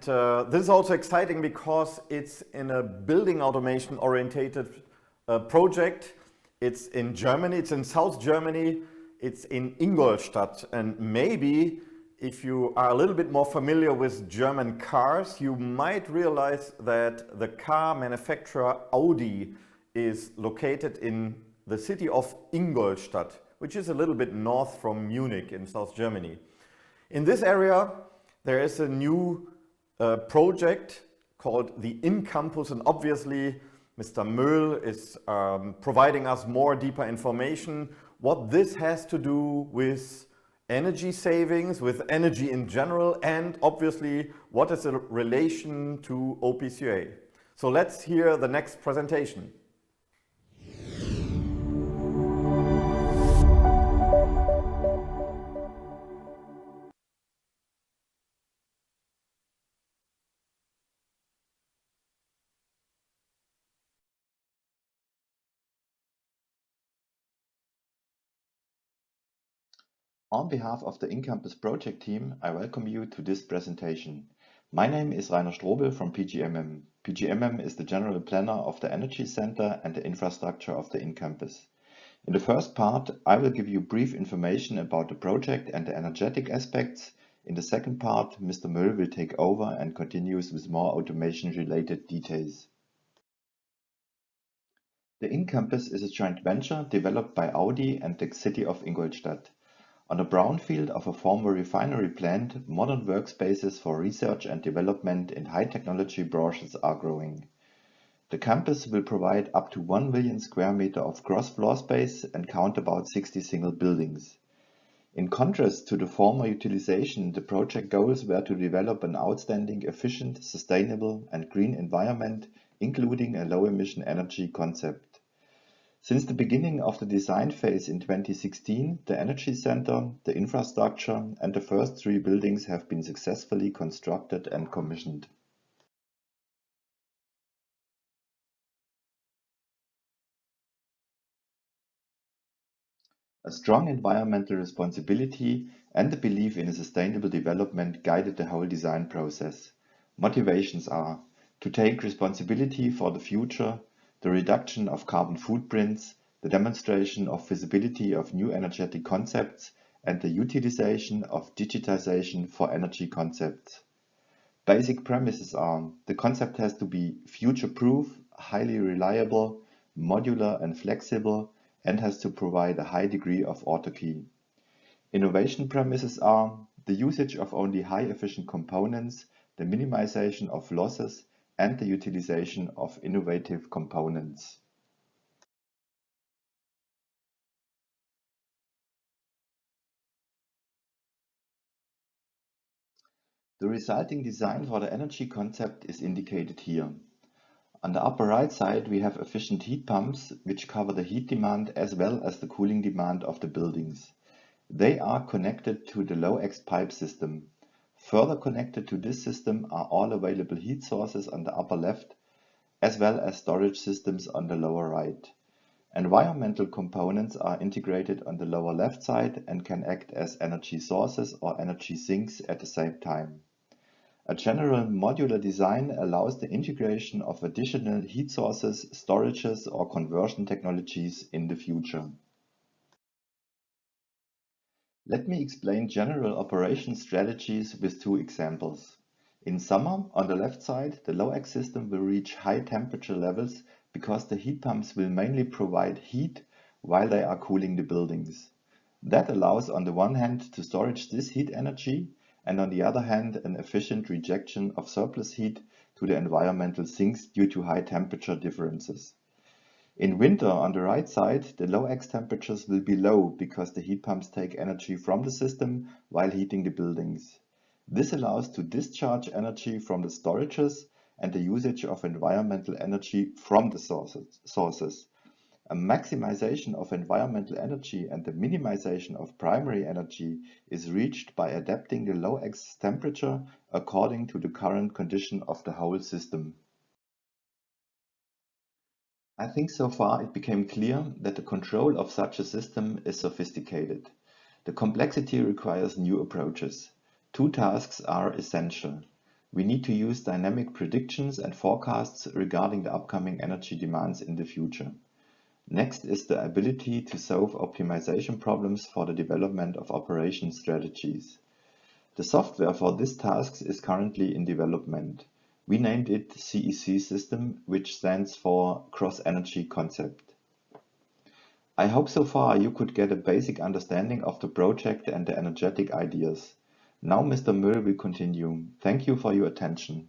this is also exciting because it's in a building automation orientated project. It's in Germany, it's in South Germany, it's in Ingolstadt, and maybe if you are a little bit more familiar with German cars, you might realize that the car manufacturer Audi is located in the city of Ingolstadt, which is a little bit north from Munich in South Germany. In this area, there is a new project called the In-Campus, and obviously Mr. Möhl is providing us more deeper information what this has to do with energy savings, with energy in general, and obviously what is the relation to OPC UA. So let's hear the next presentation. On behalf of the InCampus project team, I welcome you to this presentation. My name is Strobel from PGMM. PGMM is the general planner of the Energy Center and the infrastructure of the InCampus. In the first part, I will give you brief information about the project and the energetic aspects. In the second part, Mr. Möhl will take over and continues with more automation-related details. The InCampus is a joint venture developed by Audi and the city of Ingolstadt. On the brownfield of a former refinery plant, modern workspaces for research and development in high-technology branches are growing. The campus will provide up to 1 million square meter of gross floor space and count about 60 single buildings. In contrast to the former utilization, the project goals were to develop an outstanding, efficient, sustainable, and green environment, including a low-emission energy concept. Since the beginning of the design phase in 2016, the Energy Center, the infrastructure, and the first 3 buildings have been successfully constructed and commissioned. A strong environmental responsibility and the belief in a sustainable development guided the whole design process. Motivations are to take responsibility for the future, the reduction of carbon footprints, the demonstration of feasibility of new energetic concepts, and the utilization of digitization for energy concepts. Basic premises are: the concept has to be future-proof, highly reliable, modular and flexible, and has to provide a high degree of autarky. Innovation premises are: the usage of only high-efficient components, the minimization of losses, and the utilization of innovative components. The resulting design for the energy concept is indicated here. On the upper right side, we have efficient heat pumps, which cover the heat demand as well as the cooling demand of the buildings. They are connected to the low-X pipe system. Further connected to this system are all available heat sources on the upper left, as well as storage systems on the lower right. Environmental components are integrated on the lower left side and can act as energy sources or energy sinks at the same time. A general modular design allows the integration of additional heat sources, storages, or conversion technologies in the future. Let me explain general operation strategies with 2 examples. In summer, on the left side, the low-X system will reach high temperature levels because the heat pumps will mainly provide heat while they are cooling the buildings. That allows on the one hand to storage this heat energy and on the other hand an efficient rejection of surplus heat to the environmental sinks due to high temperature differences. In winter, on the right side, the low-X temperatures will be low because the heat pumps take energy from the system while heating the buildings. This allows to discharge energy from the storages and the usage of environmental energy from the sources. A maximization of environmental energy and the minimization of primary energy is reached by adapting the low-X temperature according to the current condition of the whole system. I think so far it became clear that the control of such a system is sophisticated. The complexity requires new approaches. 2 tasks are essential. We need to use dynamic predictions and forecasts regarding the upcoming energy demands in the future. Next is the ability to solve optimization problems for the development of operation strategies. The software for this task is currently in development. We named it CEC system, which stands for Cross Energy Concept. I hope so far you could get a basic understanding of the project and the energetic ideas. Now Mr. Möhl will continue. Thank you for your attention.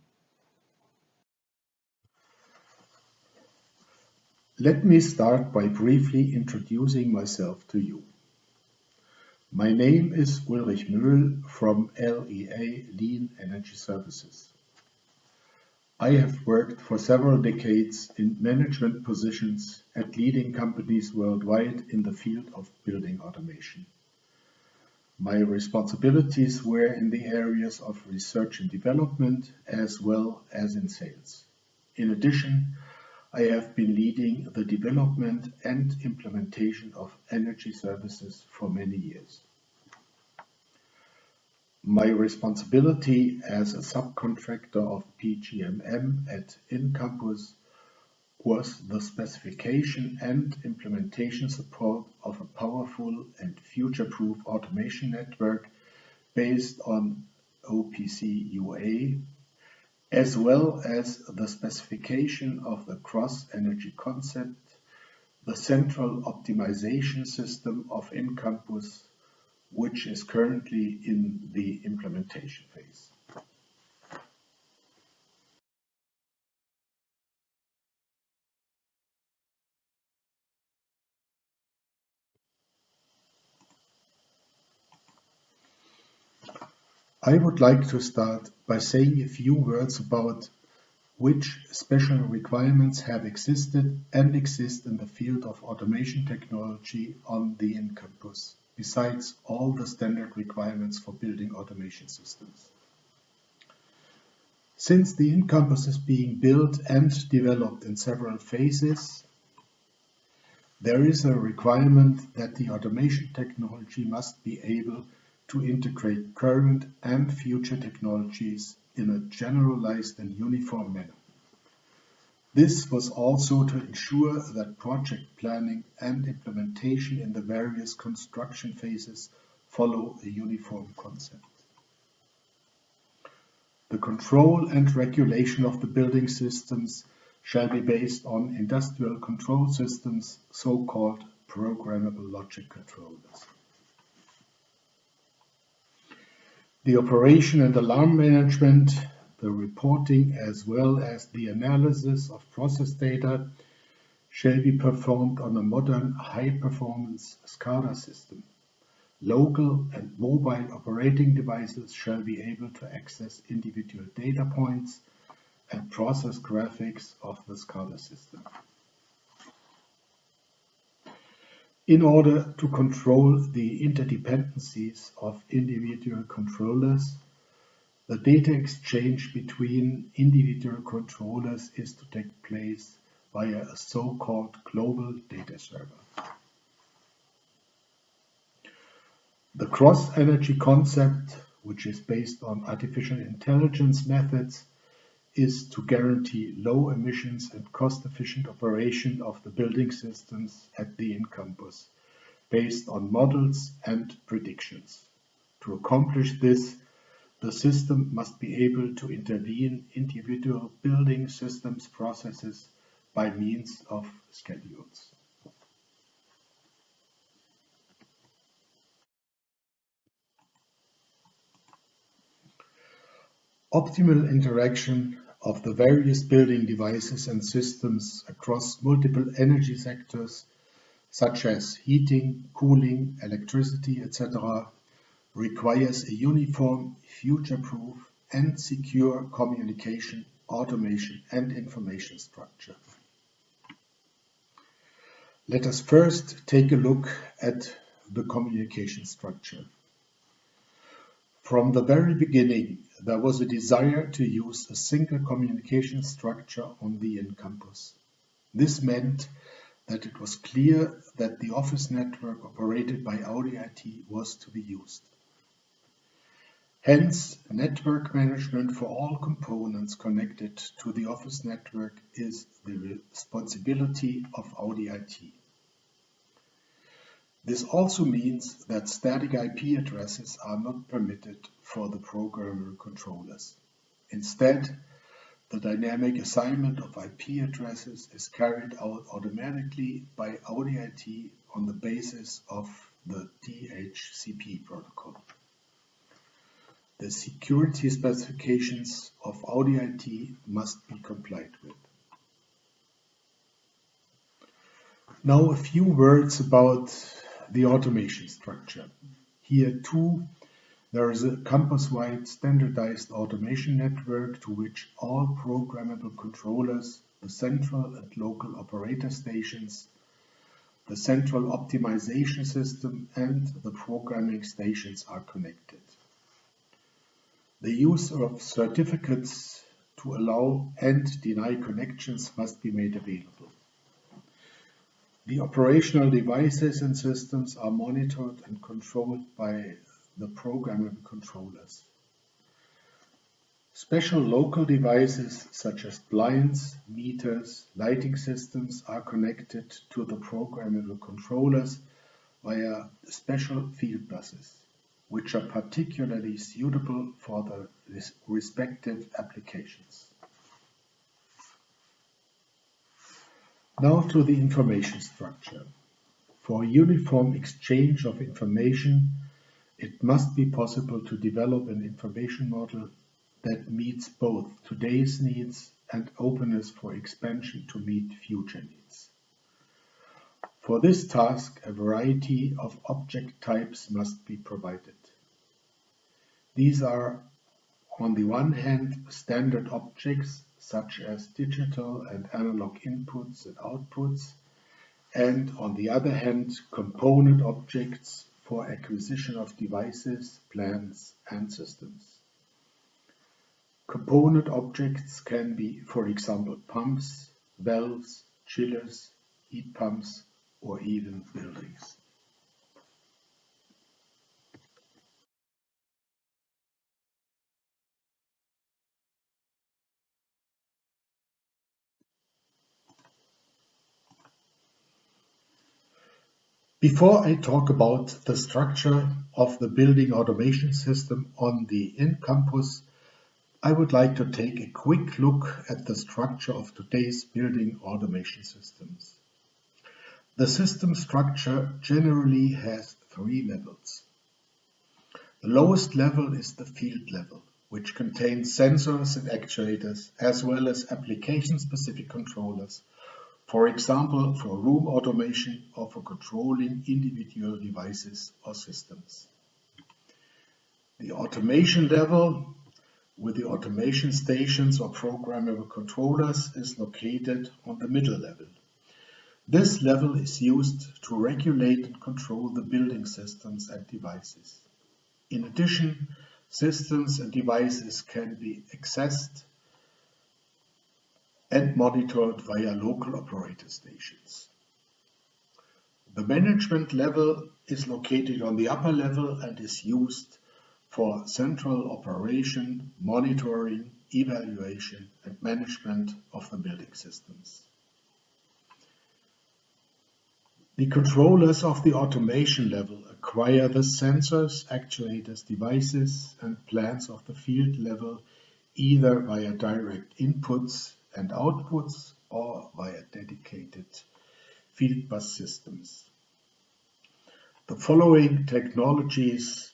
Let me start by briefly introducing myself to you. My name is Ulrich Möhl from LEA Lean Energy Services. I have worked for several decades in management positions at leading companies worldwide in the field of building automation. My responsibilities were in the areas of research and development as well as in sales. In addition, I have been leading the development and implementation of energy services for many years. My responsibility as a subcontractor of PGMM at InCampus was the specification and implementation support of a powerful and future-proof automation network based on OPC UA, as well as the specification of the cross-energy concept, the central optimization system of InCampus, which is currently in the implementation phase. I would like to start by saying a few words about which special requirements have existed and exist in the field of automation technology on the InCampus, besides all the standard requirements for building automation systems. Since the InCampus is being built and developed in several phases, there is a requirement that the automation technology must be able to integrate current and future technologies in a generalized and uniform manner. This was also to ensure that project planning and implementation in the various construction phases follow a uniform concept. The control and regulation of the building systems shall be based on industrial control systems, so-called programmable logic controllers. The operation and alarm management, the reporting as well as the analysis of process data shall be performed on a modern high-performance SCADA system. Local and mobile operating devices shall be able to access individual data points and process graphics of the SCADA system. In order to control the interdependencies of individual controllers, the data exchange between individual controllers is to take place via a so-called global data server. The cross-energy concept, which is based on artificial intelligence methods, is to guarantee low emissions and cost-efficient operation of the building systems at the InCampus, based on models and predictions. To accomplish this, the system must be able to intervene individual building systems processes by means of schedules. Optimal interaction of the various building devices and systems across multiple energy sectors, such as heating, cooling, electricity, etc., requires a uniform, future-proof, and secure communication, automation, and information structure. Let us first take a look at the communication structure. From the very beginning, there was a desire to use a single communication structure on the InCampus. This meant that it was clear that the office network operated by Audi IT was to be used. Hence, network management for all components connected to the office network is the responsibility of Audi IT. This also means that static IP addresses are not permitted for the programmable controllers. Instead, the dynamic assignment of IP addresses is carried out automatically by Audi IT on the basis of the DHCP protocol. The security specifications of Audi IT must be complied with. Now a few words about the automation structure. Here too, there is a campus-wide standardized automation network to which all programmable controllers, the central and local operator stations, the central optimization system, and the programming stations are connected. The use of certificates to allow and deny connections must be made available. The operational devices and systems are monitored and controlled by the programmable controllers. Special local devices such as blinds, meters, lighting systems are connected to the programmable controllers via special field buses, which are particularly suitable for the respective applications. Now to the information structure. For uniform exchange of information, it must be possible to develop an information model that meets both today's needs and openness for expansion to meet future needs. For this task, a variety of object types must be provided. These are, on the one hand, standard objects such as digital and analog inputs and outputs, and on the other hand, component objects for acquisition of devices, plans, and systems. Component objects can be, for example, pumps, valves, chillers, heat pumps, or even buildings. Before I talk about the structure of the building automation system on the in-campus, I would like to take a quick look at the structure of today's building automation systems. The system structure generally has 3 levels. The lowest level is the field level, which contains sensors and actuators, as well as application-specific controllers, for example, for room automation or for controlling individual devices or systems. The automation level with the automation stations or programmable controllers is located on the middle level. This level is used to regulate and control the building systems and devices. In addition, systems and devices can be accessed and monitored via local operator stations. The management level is located on the upper level and is used for central operation, monitoring, evaluation, and management of the building systems. The controllers of the automation level acquire the sensors, actuators, devices, and plans of the field level either via direct inputs and outputs or via dedicated field bus systems. The following technologies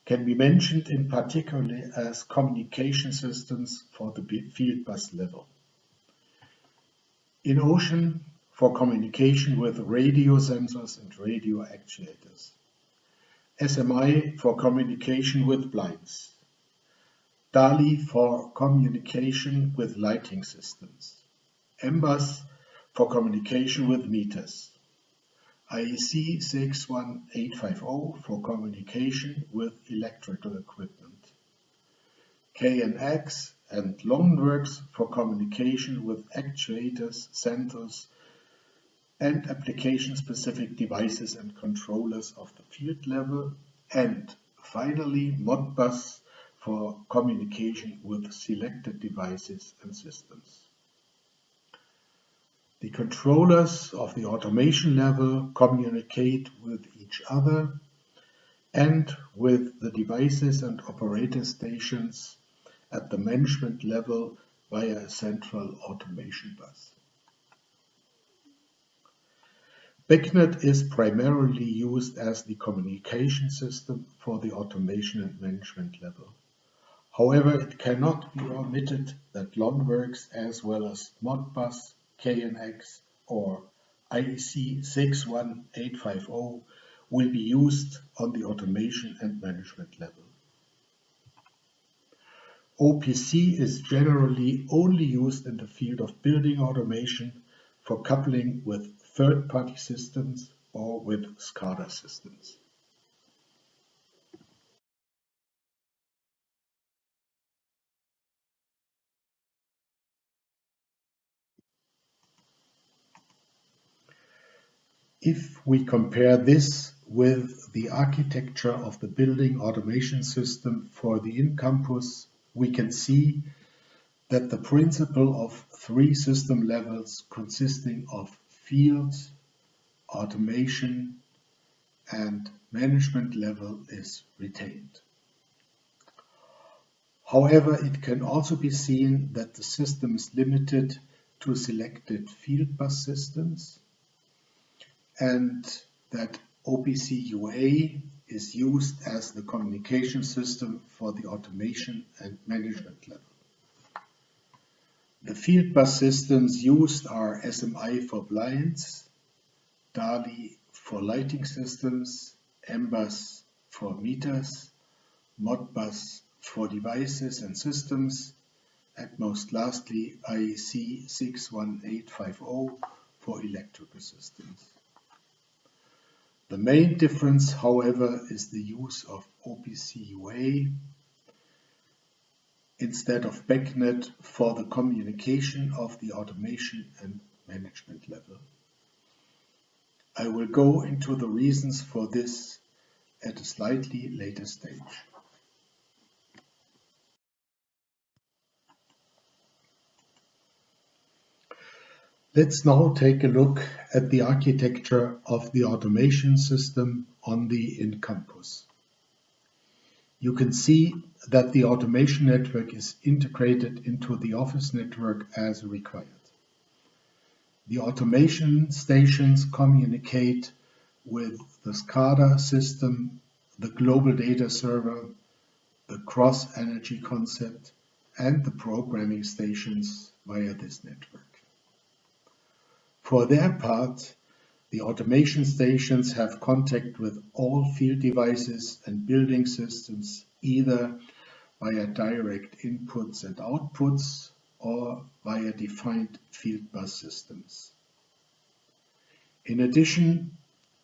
can be mentioned in particular as communication systems for the field bus level. In ocean, for communication with radio sensors and radio actuators. SMI for communication with blinds. DALI for communication with lighting systems. MBUS for communication with meters. IEC 61850 for communication with electrical equipment. KNX and LONEWORKS for communication with actuators, sensors, and application-specific devices and controllers of the field level, and finally Modbus for communication with selected devices and systems. The controllers of the automation level communicate with each other and with the devices and operator stations at the management level via a central automation bus. BACnet is primarily used as the communication system for the automation and management level. However, it cannot be omitted that LONEWORKS as well as Modbus, KNX or IEC 61850 will be used on the automation and management level. OPC is generally only used in the field of building automation for coupling with third-party systems or with SCADA systems. If we compare this with the architecture of the building automation system for the in-campus, we can see that the principle of 3 system levels consisting of field, automation, and management level is retained. However, it can also be seen that the system is limited to selected field bus systems and that OPC UA is used as the communication system for the automation and management level. The field bus systems used are SMI for blinds, DALI for lighting systems, MBus for meters, Modbus for devices and systems, and most lastly IEC 61850 for electrical systems. The main difference, however, is the use of OPC UA instead of BACnet for the communication of the automation and management level. I will go into the reasons for this at a slightly later stage. Let's now take a look at the architecture of the automation system on the in-campus. You can see that the automation network is integrated into the office network as required. The automation stations communicate with the SCADA system, the global data server, the cross-energy concept, and the programming stations via this network. For their part, the automation stations have contact with all field devices and building systems, either via direct inputs and outputs or via defined field bus systems. In addition,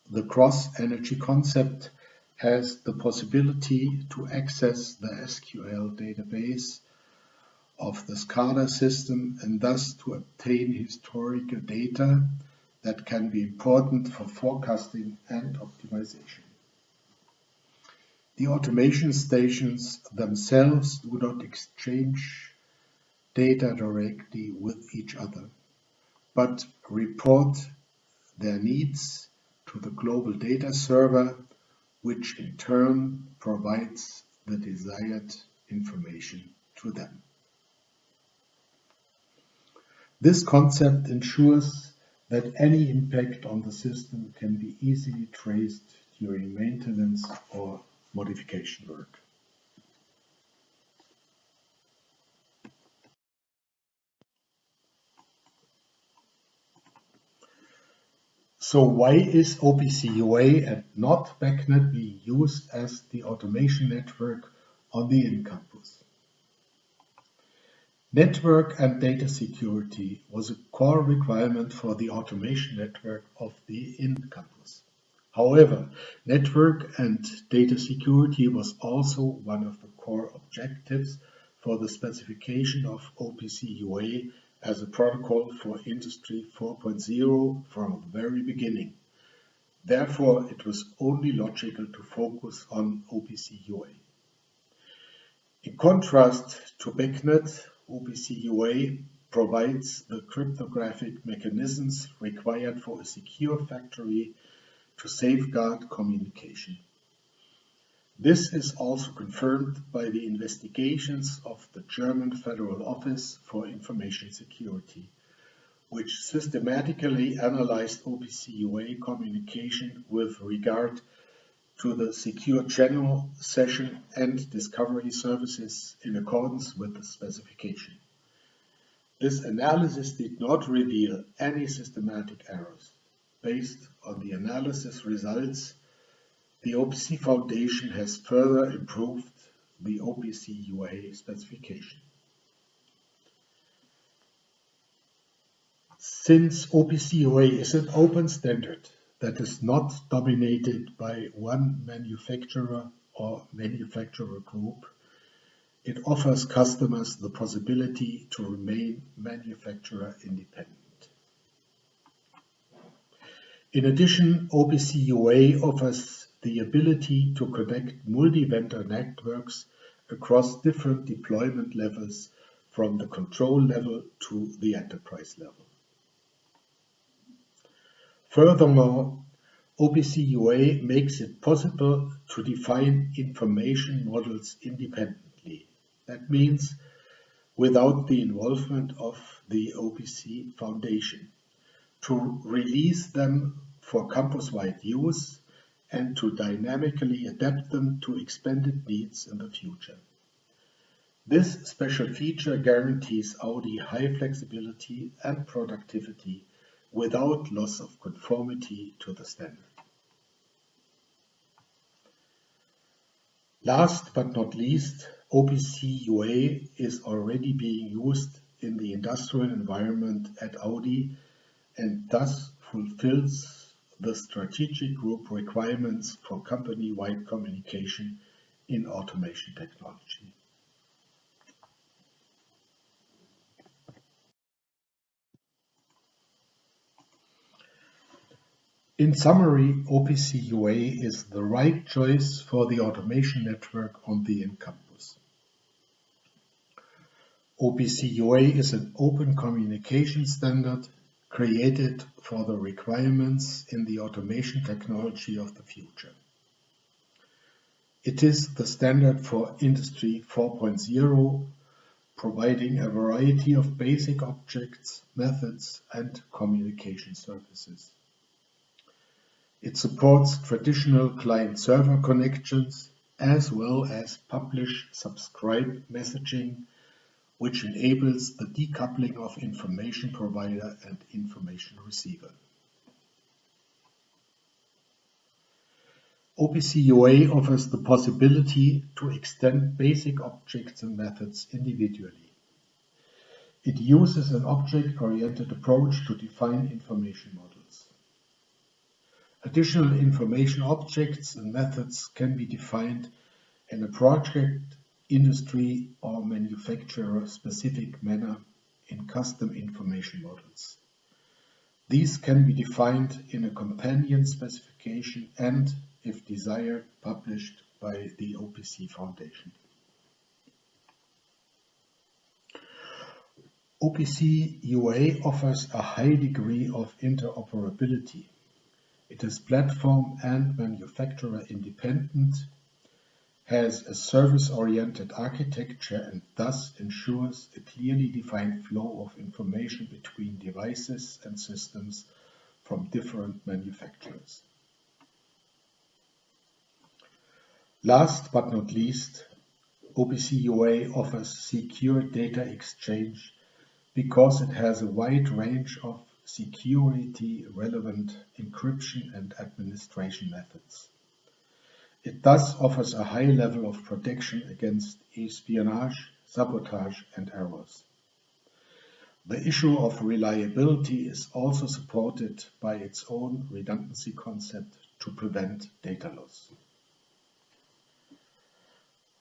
the cross-energy concept has the possibility to access the SQL database of the SCADA system and thus to obtain historical data that can be important for forecasting and optimization. The automation stations themselves do not exchange data directly with each other, but report their needs to the global data server, which in turn provides the desired information to them. This concept ensures that any impact on the system can be easily traced during maintenance or modification work. So why is OPC UA and not BACnet being used as the automation network on the in-campus? Network and data security was a core requirement for the automation network of the in-campus. However, network and data security was also one of the core objectives for the specification of OPC UA as a protocol for Industry 4.0 from the very beginning. Therefore, it was only logical to focus on OPC UA. In contrast to BACnet, OPC UA provides the cryptographic mechanisms required for a secure factory to safeguard communication. This is also confirmed by the investigations of the German Federal Office for Information Security, which systematically analyzed OPC UA communication with regard to the secure channel session and discovery services in accordance with the specification. This analysis did not reveal any systematic errors. Based on the analysis results, the OPC Foundation has further improved the OPC UA specification. Since OPC UA is an open standard that is not dominated by one manufacturer or manufacturer group, it offers customers the possibility to remain manufacturer independent. In addition, OPC UA offers the ability to connect multi-vendor networks across different deployment levels from the control level to the enterprise level. Furthermore, OPC UA makes it possible to define information models independently. That means without the involvement of the OPC Foundation, to release them for campus-wide use and to dynamically adapt them to expanded needs in the future. This special feature guarantees Audi high flexibility and productivity without loss of conformity to the standard. Last but not least, OPC UA is already being used in the industrial environment at Audi and thus fulfills the strategic group requirements for company-wide communication in automation technology. In summary, OPC UA is the right choice for the automation network on the in-campus. OPC UA is an open communication standard created for the requirements in the automation technology of the future. It is the standard for Industry 4.0, providing a variety of basic objects, methods, and communication services. It supports traditional client-server connections as well as publish-subscribe messaging, which enables the decoupling of information provider and information receiver. OPC UA offers the possibility to extend basic objects and methods individually. It uses an object-oriented approach to define information models. Additional information objects and methods can be defined in a project, industry, or manufacturer-specific manner in custom information models. These can be defined in a companion specification and, if desired, published by the OPC Foundation. OPC UA offers a high degree of interoperability. It is platform and manufacturer independent, has a service-oriented architecture and thus ensures a clearly defined flow of information between devices and systems from different manufacturers. Last but not least, OPC UA offers secure data exchange because it has a wide range of security-relevant encryption and administration methods. It thus offers a high level of protection against espionage, sabotage, and errors. The issue of reliability is also supported by its own redundancy concept to prevent data loss.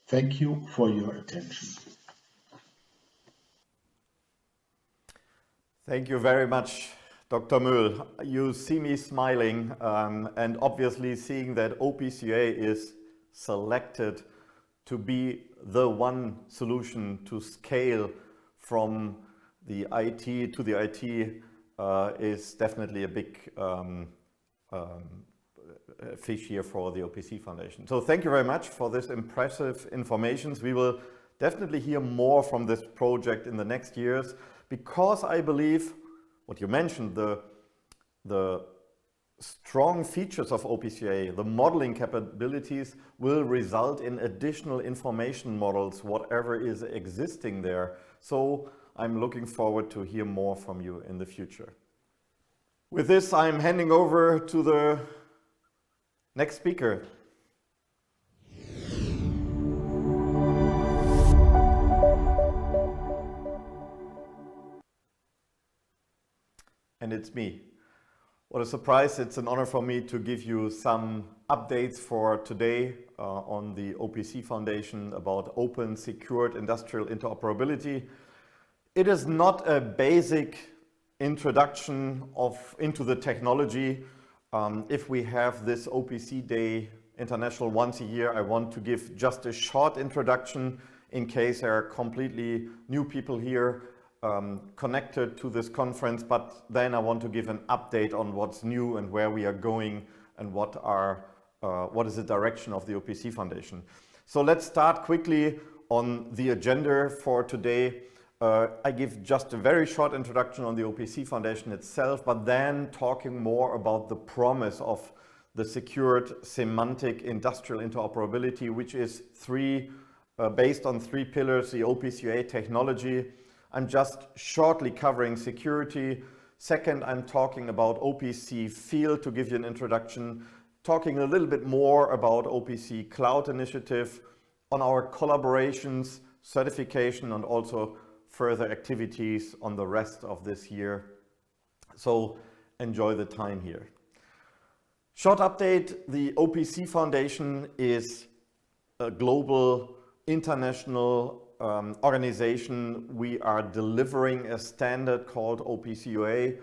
Thank you for your attention. Thank you very much, Dr. Möhl. You see me smiling and obviously seeing that OPC UA is selected to be the one solution to scale from the IT to the IT is definitely a big fish here for the OPC Foundation. So thank you very much for this impressive information. We will definitely hear more from this project in the next years, because I believe what you mentioned, the strong features of OPC UA, the modeling capabilities, will result in additional information models, whatever is existing there. So I'm looking forward to hear more from you in the future. With this, I'm handing over to the next speaker. and it's me. What a surprise. It's an honor for me to give you some updates for today on the OPC Foundation about open, secured industrial interoperability. It is not a basic introduction into the technology. If we have this OPC Day International once a year, I want to give just a short introduction in case there are completely new people here connected to this conference, but then I want to give an update on what's new and where we are going and what is the direction of the OPC Foundation. So let's start quickly on the agenda for today. I give just a very short introduction on the OPC Foundation itself, but then talking more about the promise of the secured semantic industrial interoperability, which is based on three pillars: the OPC UA technology. I'm just shortly covering security. Second, I'm talking about OPC field to give you an introduction, talking a little bit more about OPC cloud initiative, on our collaborations, certification, and also further activities on the rest of this year. So enjoy the time here. Short update: the OPC Foundation is a global international organization. We are delivering a standard called OPC UA.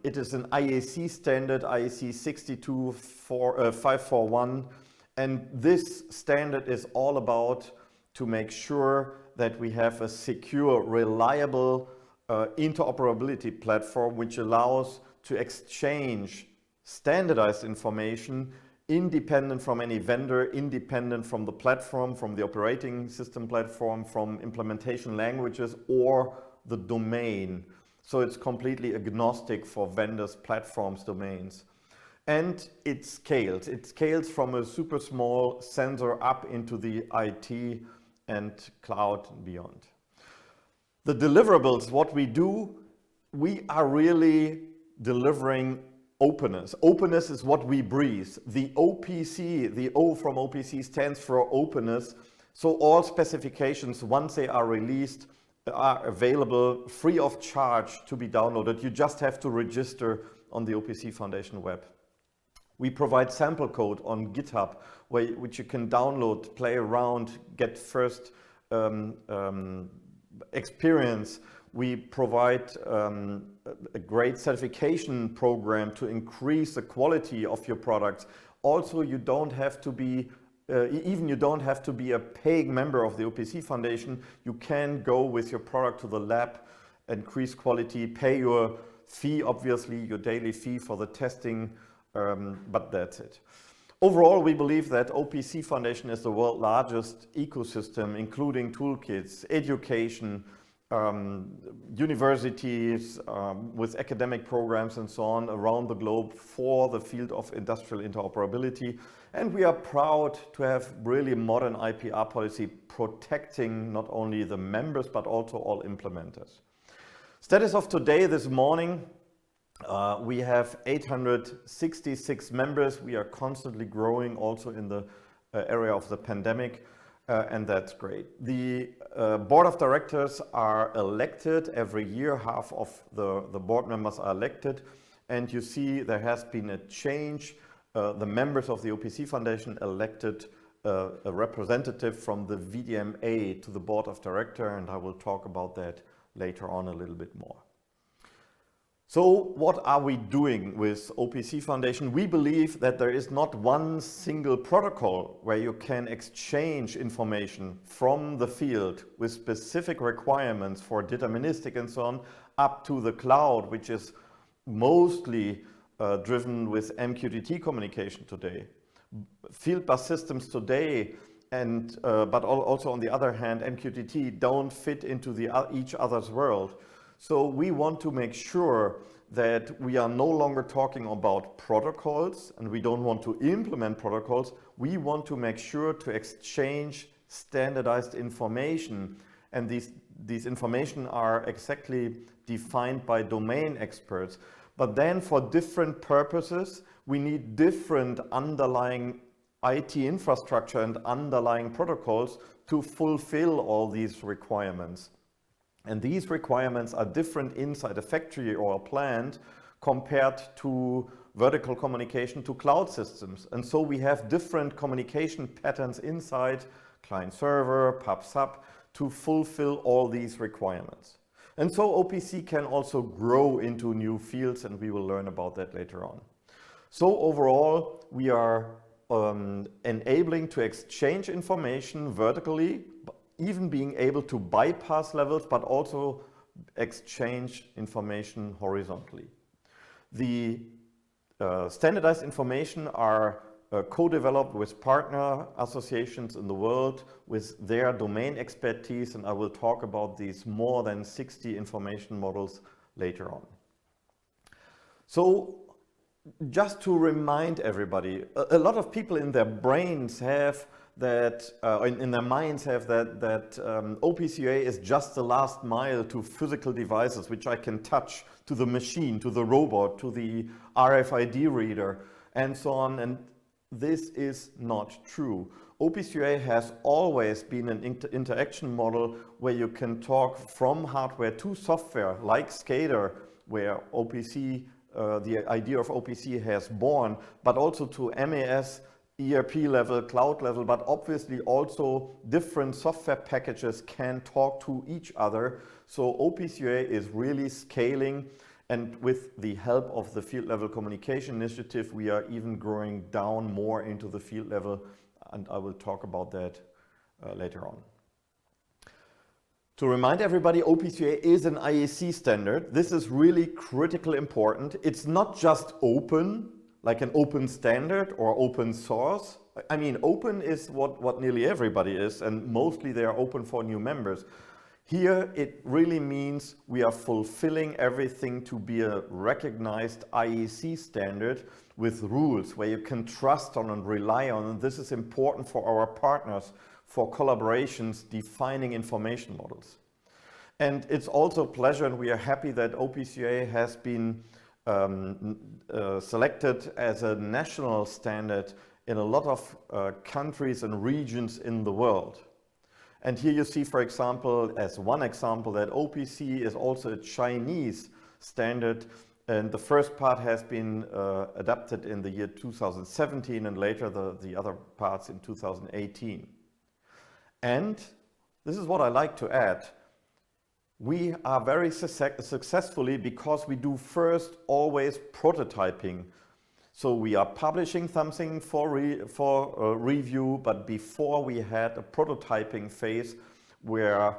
It is an IEC standard, IEC 62541, and this standard is all about to make sure that we have a secure, reliable interoperability platform which allows to exchange standardized information independent from any vendor, independent from the platform, from the operating system platform, from implementation languages or the domain. So it's completely agnostic for vendors, platforms, domains. And it scales. It scales from a super small sensor up into the IT and cloud and beyond. The deliverables, what we do, we are really delivering openness. Openness is what we breathe. The OPC, the O from OPC stands for openness. So all specifications, once they are released, are available free of charge to be downloaded. You just have to register on the OPC Foundation web. We provide sample code on GitHub, which you can download, play around, get first experience. We provide a great certification program to increase the quality of your products. Also, you don't have to be, you don't have to be a paying member of the OPC Foundation. You can go with your product to the lab, increase quality, pay your fee, obviously, your daily fee for the testing, but that's it. Overall, we believe that OPC Foundation is the world's largest ecosystem, including toolkits, education, universities with academic programs and so on around the globe for the field of industrial interoperability. And we are proud to have really modern IPR policy protecting not only the members, but also all implementers. Status of today, this morning, we have 866 members. We are constantly growing also in the area of the pandemic, and that's great. The board of directors are elected every year. Half of the board members are elected, and you see there has been a change. The members of the OPC Foundation elected a representative from the VDMA to the board of directors, and I will talk about that later on a little bit more. So what are we doing with OPC Foundation? We believe that there is not one single protocol where you can exchange information from the field with specific requirements for deterministic and so on up to the cloud, which is mostly driven with MQTT communication today. Field bus systems today and but also on the other hand, MQTT don't fit into each other's world. So we want to make sure that we are no longer talking about protocols and we don't want to implement protocols. We want to make sure to exchange standardized information, and these information are exactly defined by domain experts. But then for different purposes, we need different underlying IT infrastructure and underlying protocols to fulfill all these requirements. And these requirements are different inside a factory or a plant compared to vertical communication to cloud systems. And so we have different communication patterns inside client server, pub sub, to fulfill all these requirements. And so OPC can also grow into new fields, and we will learn about that later on. So overall, we are enabling to exchange information vertically, even being able to bypass levels, but also exchange information horizontally. The standardized information are co-developed with partner associations in the world with their domain expertise, and I will talk about these more than 60 information models later on. So just to remind everybody, a lot of people in their brains have that, in their minds have that OPC UA is just the last mile to physical devices which I can touch, to the machine, to the robot, to the RFID reader, and so on. And this is not true. OPC UA has always been an interaction model where you can talk from hardware to software, like Skjetne, where OPC, the idea of OPC has born, but also to MAS, ERP level, cloud level, but obviously also different software packages can talk to each other. So OPC UA is really scaling, and with the help of the field level communication initiative, we are even growing down more into the field level, and I will talk about that later on. To remind everybody, OPC UA is an IEC standard. This is really critical important. It's not just open, like an open standard or open source. I mean, open is what nearly everybody is, and mostly they are open for new members. Here, it really means we are fulfilling everything to be a recognized IEC standard with rules where you can trust on and rely on. And this is important for our partners, for collaborations, defining information models. And it's also a pleasure, and we are happy that OPC UA has been selected as a national standard in a lot of countries and regions in the world. And here you see, for example, as one example, that OPC is also a Chinese standard, and the first part has been adapted in the year 2017, and later the other parts in 2018. And this is what I like to add. We are very successfully because we do first always prototyping. So we are publishing something for review, but before we had a prototyping phase where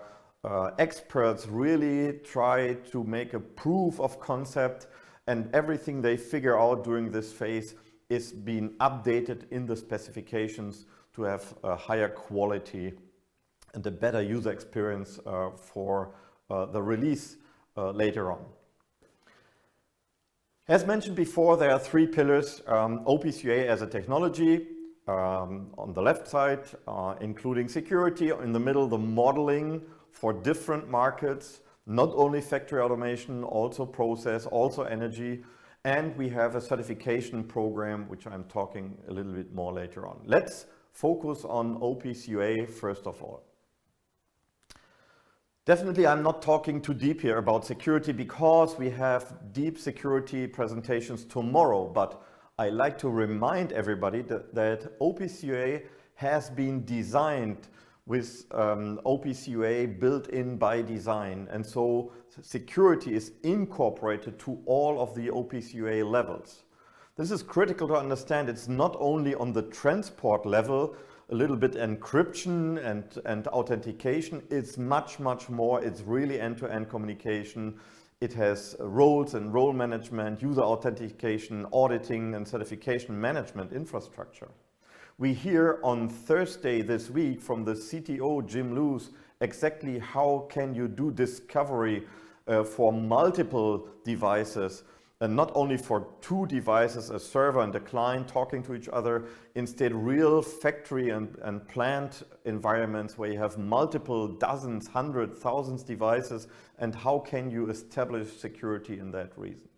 experts really try to make a proof of concept, and everything they figure out during this phase is being updated in the specifications to have a higher quality and a better user experience for the release later on. As mentioned before, there are three pillars. OPC UA as a technology on the left side, including security. In the middle, the modeling for different markets, not only factory automation, also process, also energy. And we have a certification program, which I'm talking a little bit more later on. Let's focus on OPC UA first of all. Definitely, I'm not talking too deep here about security because we have deep security presentations tomorrow, but I like to remind everybody that OPC UA has been designed with OPC UA built in by design, and so security is incorporated to all of the OPC UA levels. This is critical to understand. It's not only on the transport level, a little bit encryption and authentication. It's much more. It's really end-to-end communication. It has roles and role management, user authentication, auditing, and certification management infrastructure. We hear on Thursday this week from the CTO, Jim Luce, exactly how can you do discovery for multiple devices, and not only for two devices, a server and a client talking to each other, instead real factory and plant environments where you have multiple dozens, hundreds, thousands devices, and how can you establish security in that reason.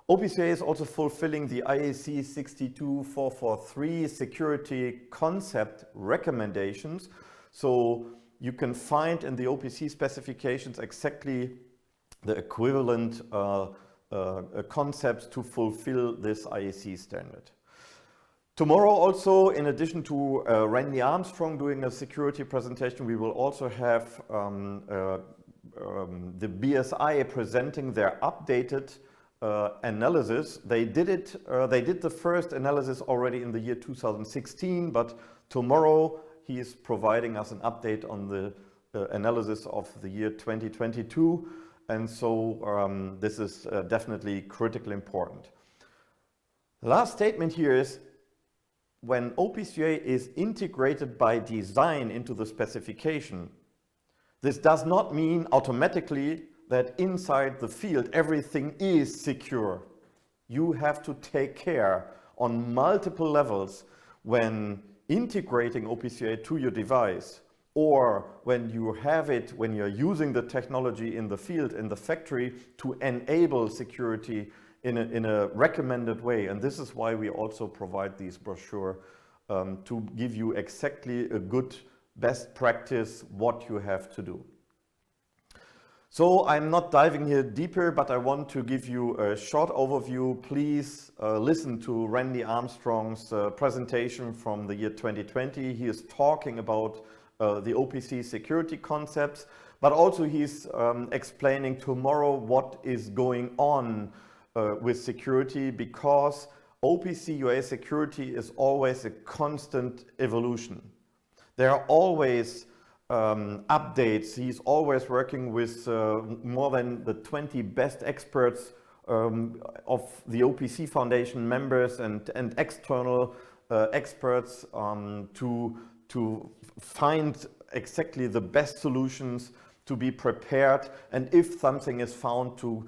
OPC UA is also fulfilling the IEC 62443 security concept recommendations. So you can find in the OPC specifications exactly the equivalent concepts to fulfill this IEC standard. Tomorrow also, in addition to Randy Armstrong doing a security presentation, we will also have the BSI presenting their updated analysis. They did the first analysis already in the year 2016, but tomorrow he is providing us an update on the analysis of the year 2022. And so this is definitely critically important. The last statement here is, when OPC UA is integrated by design into the specification, this does not mean automatically that inside the field everything is secure. You have to take care on multiple levels when integrating OPC UA to your device, or when you have it, when you're using the technology in the field, in the factory, to enable security in a recommended way. And this is why we also provide these brochures to give you exactly a good best practice, what you have to do. So I'm not diving here deeper, but I want to give you a short overview. Please listen to Randy Armstrong's presentation from the year 2020. He is talking about the OPC security concepts, but also he's explaining tomorrow what is going on with security, because OPC UA security is always a constant evolution. There are always updates. He's always working with more than the 20 best experts of the OPC Foundation members and external experts to find exactly the best solutions, to be prepared, and if something is found, to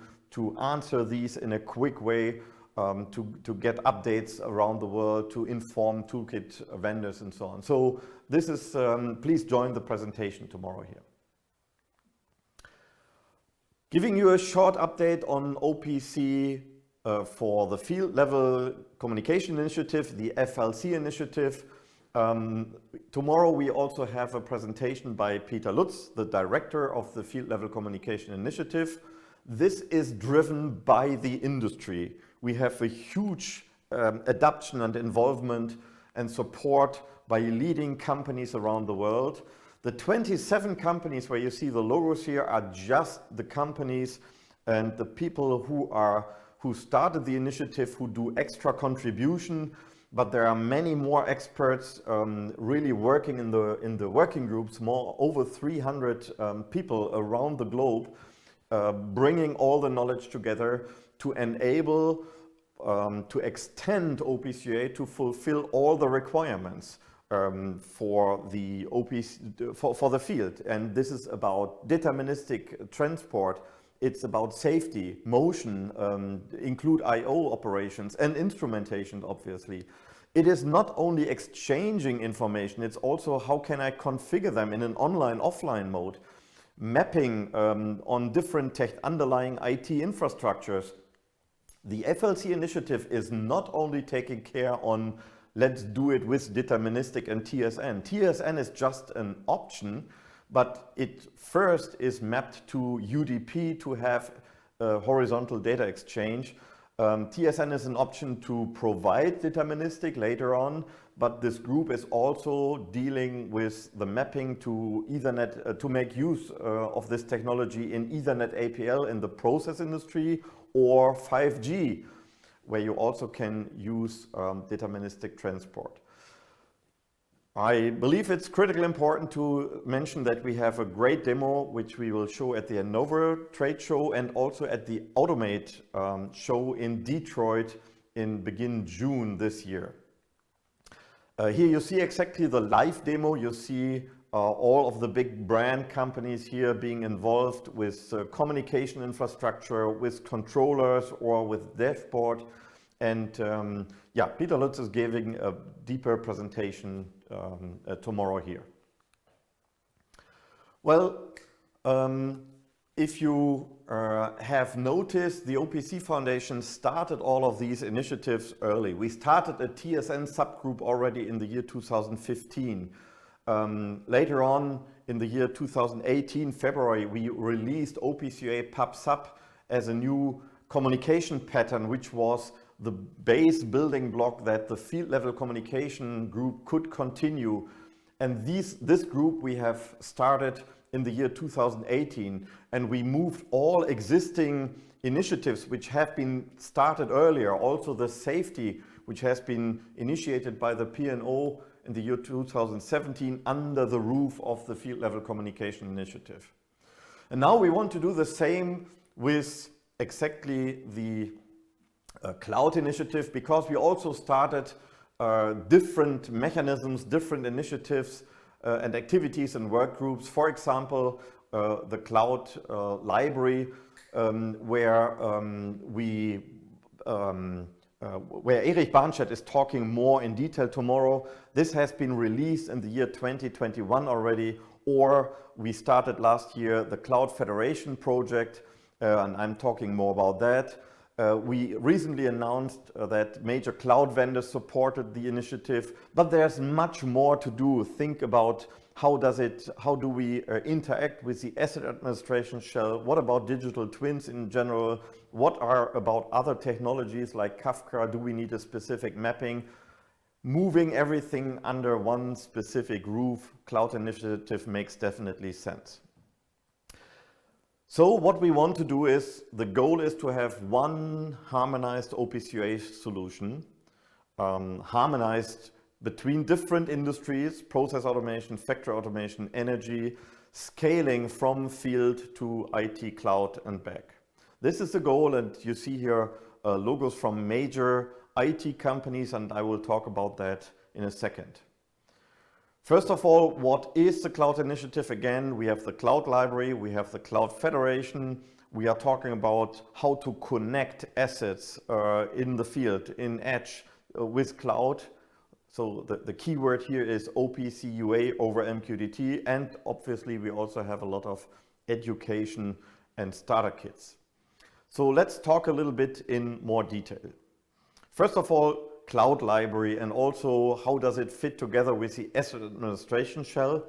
answer these in a quick way, to get updates around the world, to inform toolkit vendors and so on. So this is, please join the presentation tomorrow here. Giving you a short update on OPC for the field level communication initiative, the FLC initiative. Tomorrow we also have a presentation by Peter Lutz, the director of the Field Level Communication Initiative. This is driven by the industry. We have a huge adoption and involvement and support by leading companies around the world. The 27 companies where you see the logos here are just the companies and the people who started the initiative, who do extra contribution. But there are many more experts really working in the working groups, over 300 people around the globe, bringing all the knowledge together to enable, to extend OPC UA to fulfill all the requirements for the OPC, for the field. And this is about deterministic transport. It's about safety, motion, include I/O operations and instrumentation, obviously. It is not only exchanging information, it's also how can I configure them in an online, offline mode. Mapping on different underlying IT infrastructures. The FLC initiative is not only taking care on let's do it with deterministic and TSN. TSN is just an option, but it first is mapped to UDP to have horizontal data exchange. TSN is an option to provide deterministic later on, but this group is also dealing with the mapping to Ethernet to make use of this technology in Ethernet APL in the process industry, or 5G, where you also can use deterministic transport. I believe it's critically important to mention that we have a great demo which we will show at the Hannover trade show and also at the Automate show in Detroit in begin June this year. Here you see exactly the live demo. You see all of the big brand companies here being involved with communication infrastructure, with controllers or with dashboard. And yeah, Peter Lutz is giving a deeper presentation tomorrow here. Well, if you have noticed, the OPC Foundation started all of these initiatives early. We started a TSN subgroup already in the year 2015. Later on in the year 2018, February, we released OPC UA PubSub as a new communication pattern, which was the base building block that the field level communication group could continue. And this group we have started in the year 2018, and we moved all existing initiatives which have been started earlier, also the safety which has been initiated by the P&O in the year 2017 under the roof of the field level communication initiative. And now we want to do the same with exactly the cloud initiative, because we also started different mechanisms, different initiatives and activities and work groups. For example, the cloud library, where Erik Barnstedt is talking more in detail tomorrow. This has been released in the year 2021 already, or we started last year the Cloud Federation project, and I'm talking more about that. We recently announced that major cloud vendors supported the initiative, but there's much more to do. Think about how do we interact with the asset administration shell? What about digital twins in general? What are about other technologies like Kafka? Do we need a specific mapping? Moving everything under one specific roof, cloud initiative makes definitely sense. So what we want to do is, the goal is to have one harmonized OPC UA solution, harmonized between different industries, process automation, factory automation, energy, scaling from field to IT, cloud and back. This is the goal, and you see here logos from major IT companies, and I will talk about that in a second. First of all, what is the cloud initiative? Again, we have the cloud library, we have the cloud federation. We are talking about how to connect assets in the field, in edge, with cloud. So the key word here is OPC UA over MQTT, and obviously we also have a lot of education and starter kits. So let's talk a little bit in more detail. First of all, cloud library, and also how does it fit together with the asset administration shell.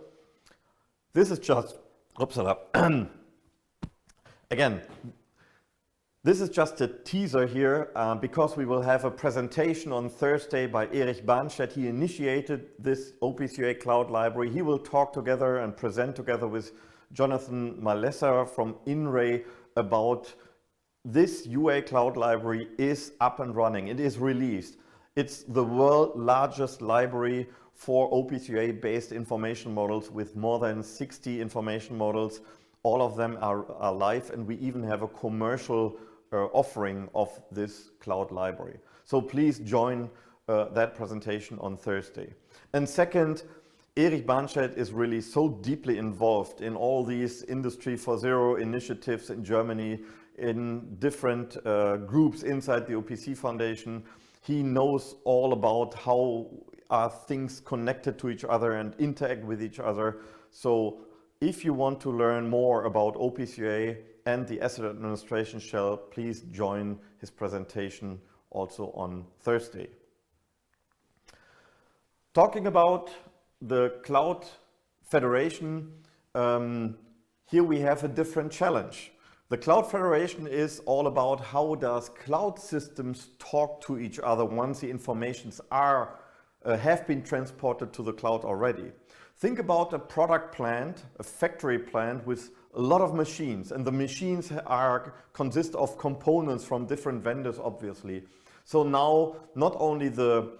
This is just, again, this is just a teaser here because we will have a presentation on Thursday by Erik Barnstedt. He initiated this OPC UA cloud library. He will talk together and present together with Jonathan Malessa from INRAE about this UA cloud library is up and running. It is released. It's the world's largest library for OPC UA based information models with more than 60 information models. All of them are live, and we even have a commercial offering of this cloud library. So please join that presentation on Thursday. And second, Erik Barnstedt is really so deeply involved in all these Industry 4.0 initiatives in Germany, in different groups inside the OPC Foundation. He knows all about how are things connected to each other and interact with each other. So if you want to learn more about OPC UA and the asset administration shell, please join his presentation also on Thursday. Talking about the Cloud Federation, here we have a different challenge. The Cloud Federation is all about how does cloud systems talk to each other once the informations have been transported to the cloud already. Think about a product plant, a factory plant with a lot of machines, and the machines consist of components from different vendors, obviously. So now not only the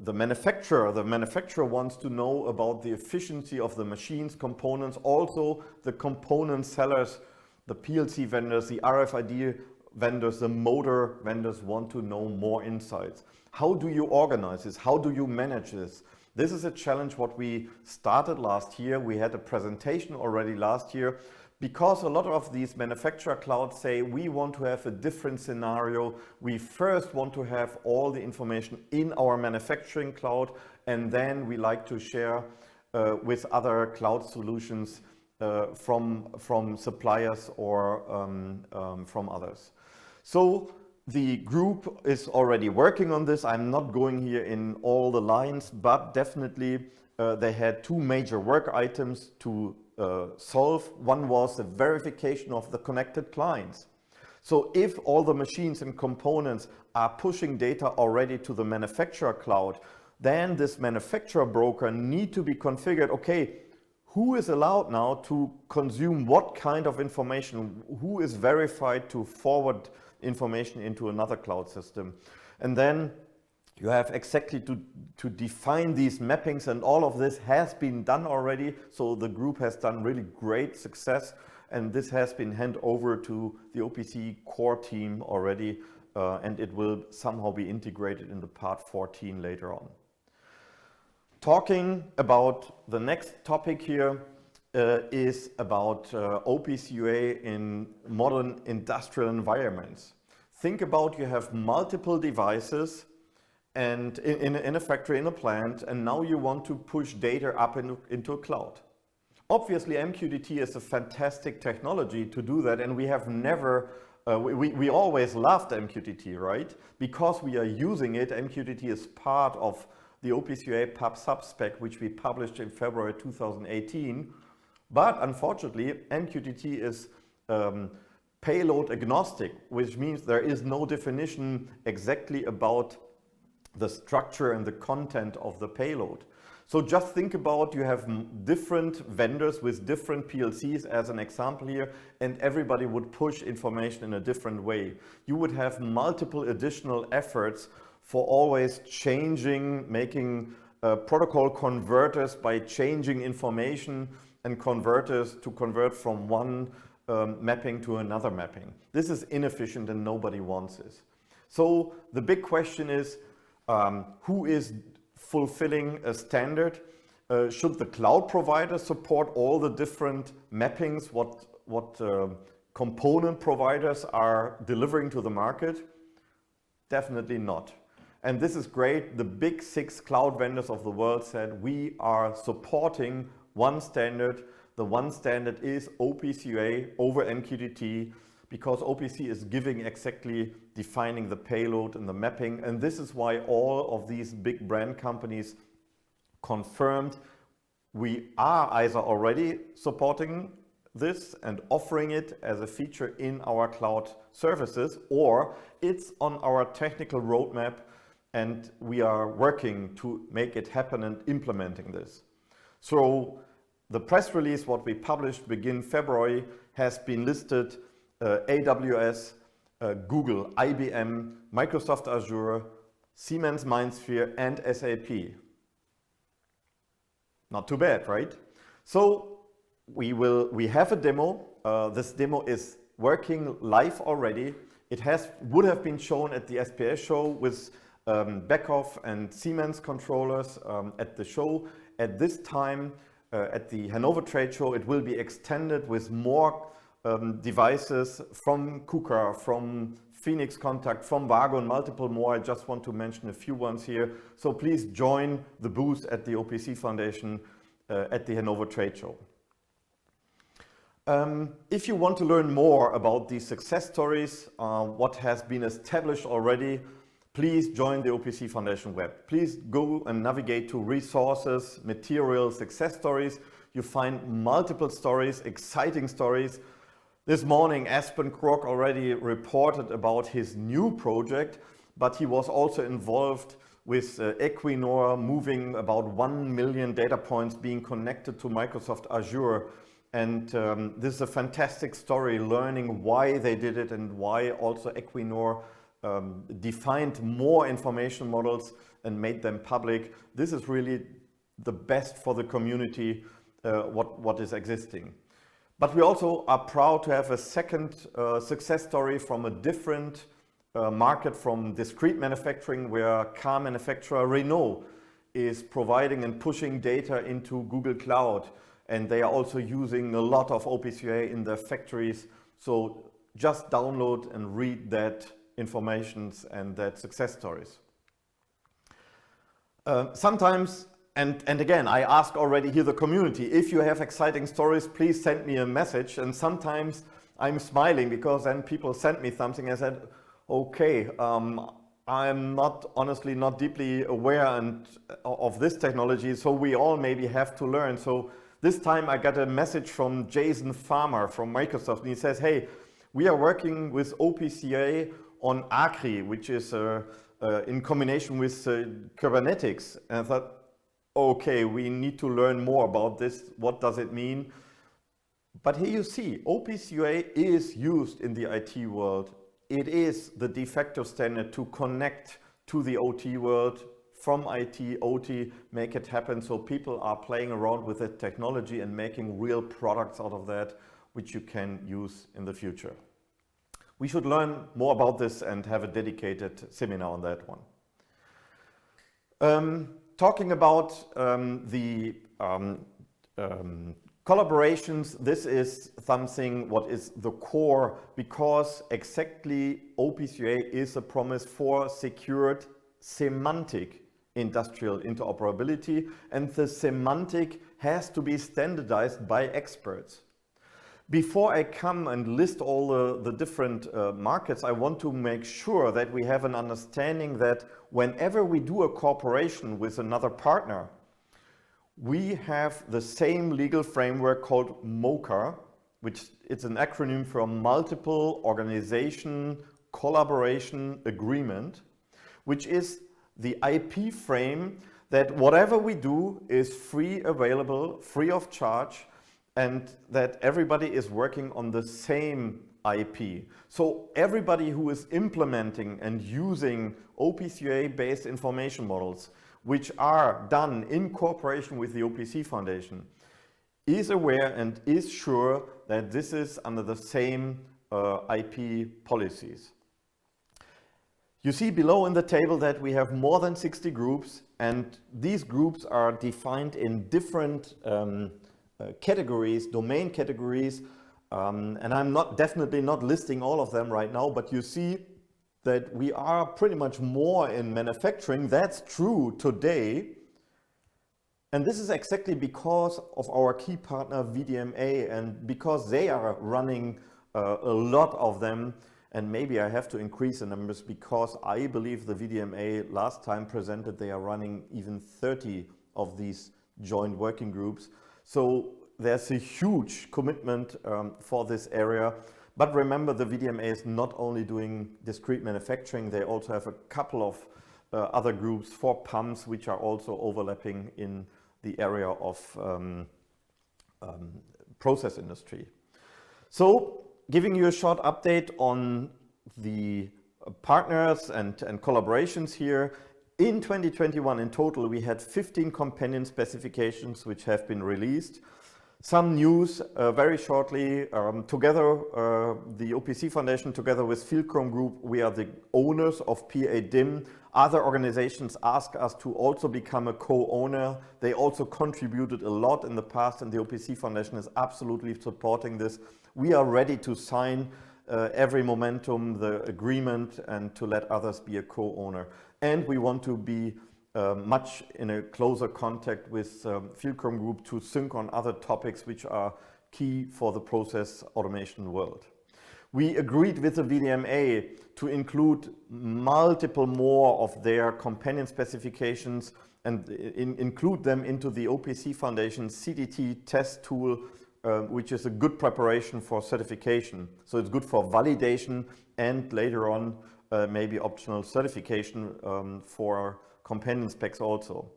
manufacturer wants to know about the efficiency of the machines, components, also the component sellers, the PLC vendors, the RFID vendors, the motor vendors want to know more insights. How do you organize this? How do you manage this? This is a challenge what we started last year. We had a presentation already last year, because a lot of these manufacturer clouds say we want to have a different scenario. We first want to have all the information in our manufacturing cloud, and then we like to share with other cloud solutions from suppliers or from others. So the group is already working on this. I'm not going here in all the lines, but definitely they had two major work items to solve. One was the verification of the connected clients. So if all the machines and components are pushing data already to the manufacturer cloud, then this manufacturer broker need to be configured. Okay, who is allowed now to consume what kind of information? Who is verified to forward information into another cloud system? And then you have exactly to define these mappings, and all of this has been done already. So the group has done really great success, and this has been handed over to the OPC core team already, and it will somehow be integrated into part 14 later on. Talking about the next topic here is about OPC UA in modern industrial environments. Think about you have multiple devices and in a factory, in a plant, and now you want to push data up into a cloud. Obviously, MQTT is a fantastic technology to do that, and we have never, we always loved MQTT, right? Because we are using it, MQTT is part of the OPC UA pub subspec, which we published in February 2018. But unfortunately, MQTT is payload agnostic, which means there is no definition exactly about the structure and the content of the payload. So just think about, you have different vendors with different PLCs as an example here, and everybody would push information in a different way. You would have multiple additional efforts for always changing, making protocol converters by changing information and converters to convert from one mapping to another mapping. This is inefficient and nobody wants this. So the big question is, who is fulfilling a standard? Should the cloud provider support all the different mappings, what component providers are delivering to the market? Definitely not. And this is great. The big 6 cloud vendors of the world said, we are supporting one standard. The one standard is OPC UA over MQTT, because OPC is giving exactly defining the payload and the mapping. And this is why all of these big brand companies confirmed we are either already supporting this and offering it as a feature in our cloud services, or it's on our technical roadmap and we are working to make it happen and implementing this. So the press release, what we published begin February, has been listed AWS, Google, IBM, Microsoft Azure, Siemens MindSphere, and SAP. Not too bad, right? So we have a demo. This demo is working live already. It would have been shown at the SPS show with Beckhoff and Siemens controllers at the show. At this time, at the Hanover trade show, it will be extended with more devices from KUKA, from Phoenix Contact, from Vago, and multiple more. I just want to mention a few ones here. So please join the booth at the OPC Foundation at the Hanover trade show. If you want to learn more about these success stories, what has been established already, please join the OPC Foundation web. Please go and navigate to resources, materials, success stories. You find multiple stories, exciting stories. This morning, Espen Krogh already reported about his new project, but he was also involved with Equinor, moving about 1 million data points being connected to Microsoft Azure. And this is a fantastic story, learning why they did it and why also Equinor defined more information models and made them public. This is really the best for the community, what is existing. But we also are proud to have a second success story from a different market, from discrete manufacturing, where car manufacturer Renault is providing and pushing data into Google Cloud. And they are also using a lot of OPC UA in their factories. So just download and read that information and that success stories. Sometimes, and again, I ask already here the community, if you have exciting stories, please send me a message. And sometimes I'm smiling because then people send me something. I said, okay, I'm honestly not deeply aware of this technology, so we all maybe have to learn. So this time I got a message from Jason Farmer from Microsoft, and he says, hey, we are working with OPC UA on Acri, which is in combination with Kubernetes. And I thought, okay, we need to learn more about this. What does it mean? But here you see, OPC UA is used in the IT world. It is the de facto standard to connect to the OT world from IT, OT, make it happen. So people are playing around with the technology and making real products out of that, which you can use in the future. We should learn more about this and have a dedicated seminar on that one. Talking about the collaborations, this is something what is the core, because exactly OPC UA is a promise for secured semantic industrial interoperability, and the semantic has to be standardized by experts. Before I come and list all the different markets, I want to make sure that we have an understanding that whenever we do a cooperation with another partner, we have the same legal framework called MOCA, which it's an acronym for Multiple Organization Collaboration Agreement, which is the IP frame that whatever we do is free, available, free of charge, and that everybody is working on the same IP. So everybody who is implementing and using OPC UA based information models, which are done in cooperation with the OPC Foundation, is aware and is sure that this is under the same IP policies. You see below in the table that we have more than 60 groups, and these groups are defined in different categories, domain categories, and I'm definitely not listing all of them right now, but you see that we are pretty much more in manufacturing. That's true today. And this is exactly because of our key partner VDMA, and because they are running a lot of them. And maybe I have to increase the numbers, because I believe the VDMA last time presented they are running even 30 of these joint working groups. So there's a huge commitment for this area. But remember, the VDMA is not only doing discrete manufacturing, they also have a couple of other groups for pumps, which are also overlapping in the area of process industry. So, giving you a short update on the partners and collaborations here. In 2021, in total, we had 15 companion specifications which have been released. Some news very shortly. Together, the OPC Foundation, together with Fieldchrome Group, we are the owners of PA-DIM. Other organizations ask us to also become a co-owner. They also contributed a lot in the past, and the OPC Foundation is absolutely supporting this. We are ready to sign every momentum, the agreement, and to let others be a co-owner. And we want to be much in a closer contact with Fieldchrome Group to sync on other topics which are key for the process automation world. We agreed with the VDMA to include multiple more of their companion specifications and include them into the OPC Foundation CDT test tool, which is a good preparation for certification. So it's good for validation and later on maybe optional certification for companion specs also.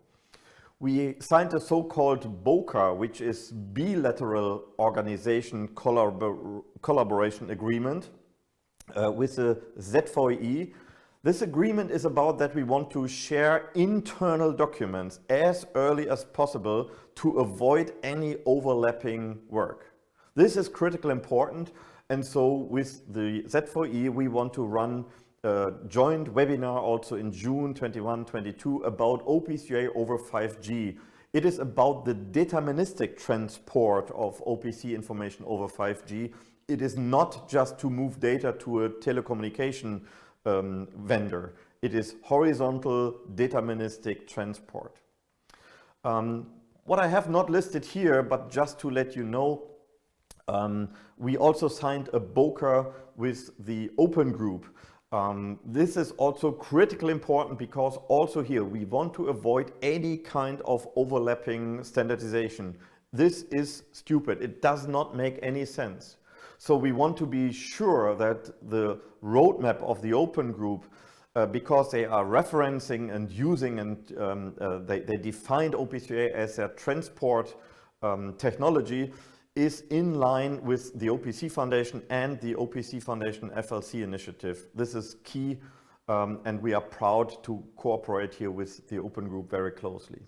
We signed a so-called BOCA, which is Bilateral Organization Collaboration Agreement with the ZVE. This agreement is about that we want to share internal documents as early as possible to avoid any overlapping work. This is critically important, and so with the ZVE we want to run a joint webinar also in June 21-22 about OPC UA over 5G. It is about the deterministic transport of OPC information over 5G. It is not just to move data to a telecommunication vendor. It is horizontal deterministic transport. What I have not listed here, but just to let you know, we also signed a BOCA with the Open Group. This is also critically important because also here we want to avoid any kind of overlapping standardization. This is stupid. It does not make any sense. So we want to be sure that the roadmap of the open group, because they are referencing and using and they defined OPC UA as their transport technology, is in line with the OPC Foundation and the OPC Foundation FLC initiative. This is key, and we are proud to cooperate here with the open group very closely.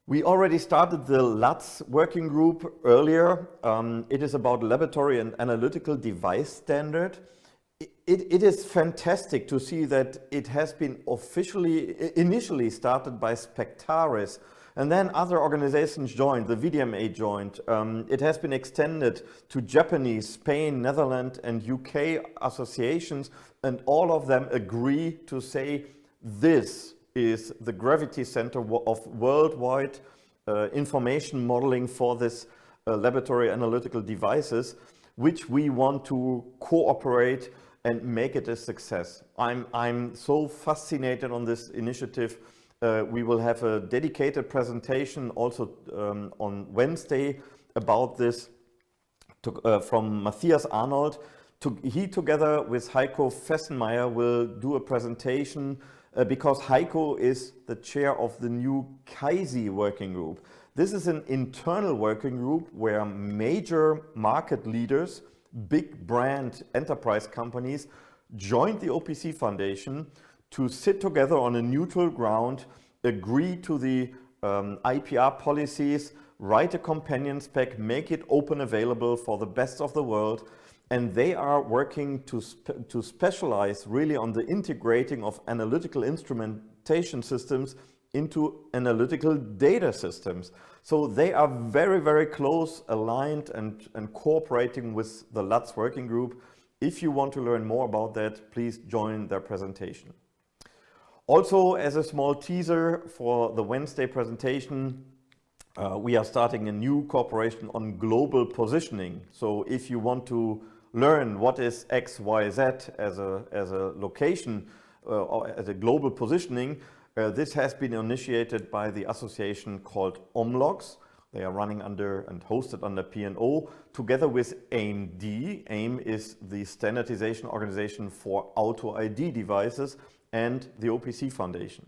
We already started the LUTS working group earlier. It is about laboratory and analytical device standard. It is fantastic to see that it has been initially started by Spectaris, and then other organizations joined, the VDMA joined. It has been extended to Japanese, Spain, Netherlands, and UK associations, and all of them agree to say this is the gravity center of worldwide information modeling for this laboratory analytical devices, which we want to cooperate and make it a success. I'm so fascinated on this initiative. We will have a dedicated presentation also on Wednesday about this from Matthias Arnold. He, together with Heiko Fessenmeier, will do a presentation because Heiko is the chair of the new KAISI working group. This is an internal working group where major market leaders, big brand enterprise companies, joined the OPC Foundation to sit together on a neutral ground, agree to the IPR policies, write a companion spec, make it open available for the best of the world, and they are working to specialize really on the integrating of analytical instrumentation systems into analytical data systems. So they are very, very close, aligned and cooperating with the LUTS working group. If you want to learn more about that, please join their presentation. Also, as a small teaser for the Wednesday presentation, we are starting a new cooperation on global positioning. So if you want to learn what is XYZ as a location, as a global positioning, this has been initiated by the association called OMLOGS. They are running under and hosted under P&O together with AIM-D. AIM is the standardization organization for auto ID devices, and the OPC Foundation.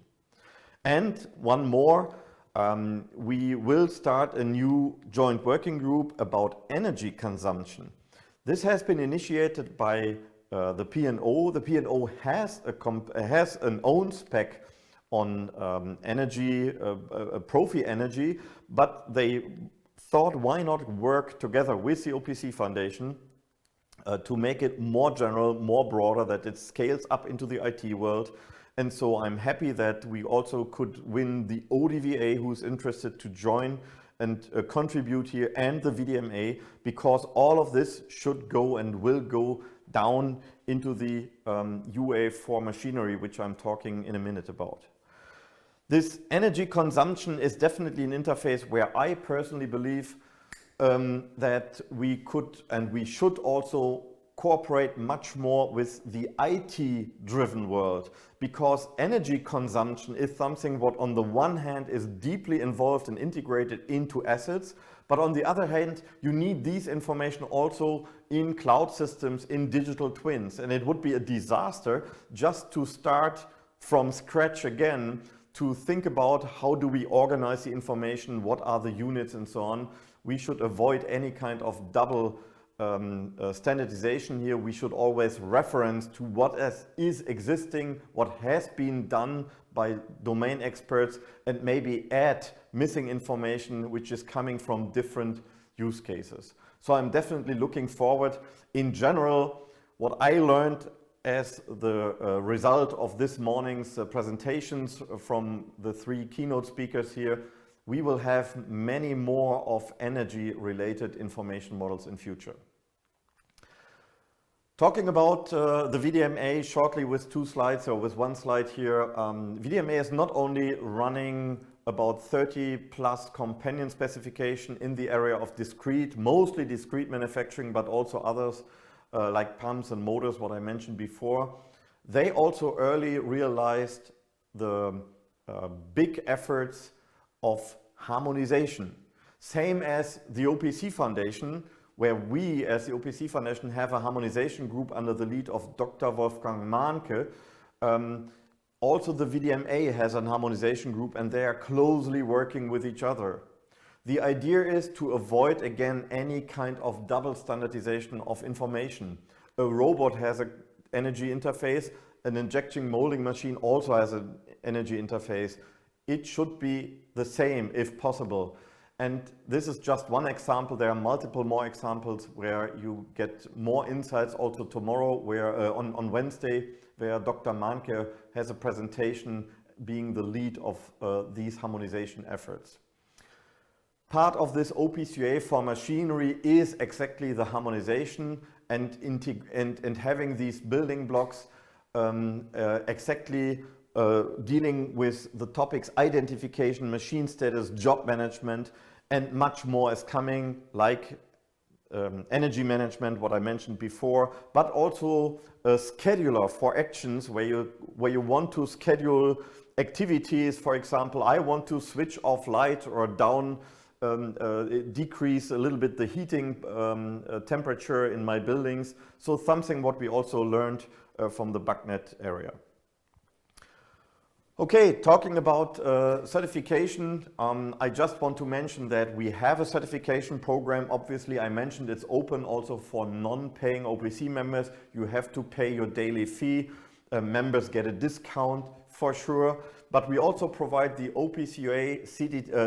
And one more, we will start a new joint working group about energy consumption. This has been initiated by the P&O. The P&O has an own spec on energy, Profi energy, but they thought, why not work together with the OPC Foundation to make it more general, more broader, that it scales up into the IT world. And so I'm happy that we also could win the ODVA, who's interested to join and contribute here, and the VDMA, because all of this should go and will go down into the UA for machinery, which I'm talking in a minute about. This energy consumption is definitely an interface where I personally believe that we could and we should also cooperate much more with the IT-driven world, because energy consumption is something what on the one hand is deeply involved and integrated into assets, but on the other hand you need these information also in cloud systems, in digital twins, and it would be a disaster just to start from scratch again to think about how do we organize the information, what are the units and so on. We should avoid any kind of double standardization here. We should always reference to what is existing, what has been done by domain experts, and maybe add missing information which is coming from different use cases. So I'm definitely looking forward. In general, what I learned as the result of this morning's presentations from the three keynote speakers here, we will have many more of energy-related information models in future. Talking about the VDMA shortly with two slides, or with one slide here, VDMA is not only running about 30 plus companion specification in the area of discrete, mostly discrete manufacturing, but also others like pumps and motors, what I mentioned before, they also early realized the big efforts of harmonization. Same as the OPC Foundation, where we as the OPC Foundation have a harmonization group under the lead of Dr. Wolfgang Mahnke. Also the VDMA has an harmonization group, and they are closely working with each other. The idea is to avoid, again, any kind of double standardization of information. A robot has an energy interface, an injection molding machine also has an energy interface. It should be the same if possible. And this is just one example. There are multiple more examples where you get more insights also tomorrow, where on Wednesday, where Dr. Mahnke has a presentation being the lead of these harmonization efforts. Part of this OPC UA for machinery is exactly the harmonization and having these building blocks exactly dealing with the topics identification, machine status, job management, and much more is coming, like energy management, what I mentioned before, but also a scheduler for actions where you want to schedule activities. For example, I want to switch off light or down, decrease a little bit the heating temperature in my buildings. So something what we also learned from the BACnet area. Okay, talking about certification, I just want to mention that we have a certification program. Obviously, I mentioned it's open also for non-paying OPC members. You have to pay your daily fee. Members get a discount for sure. But we also provide the OPC UA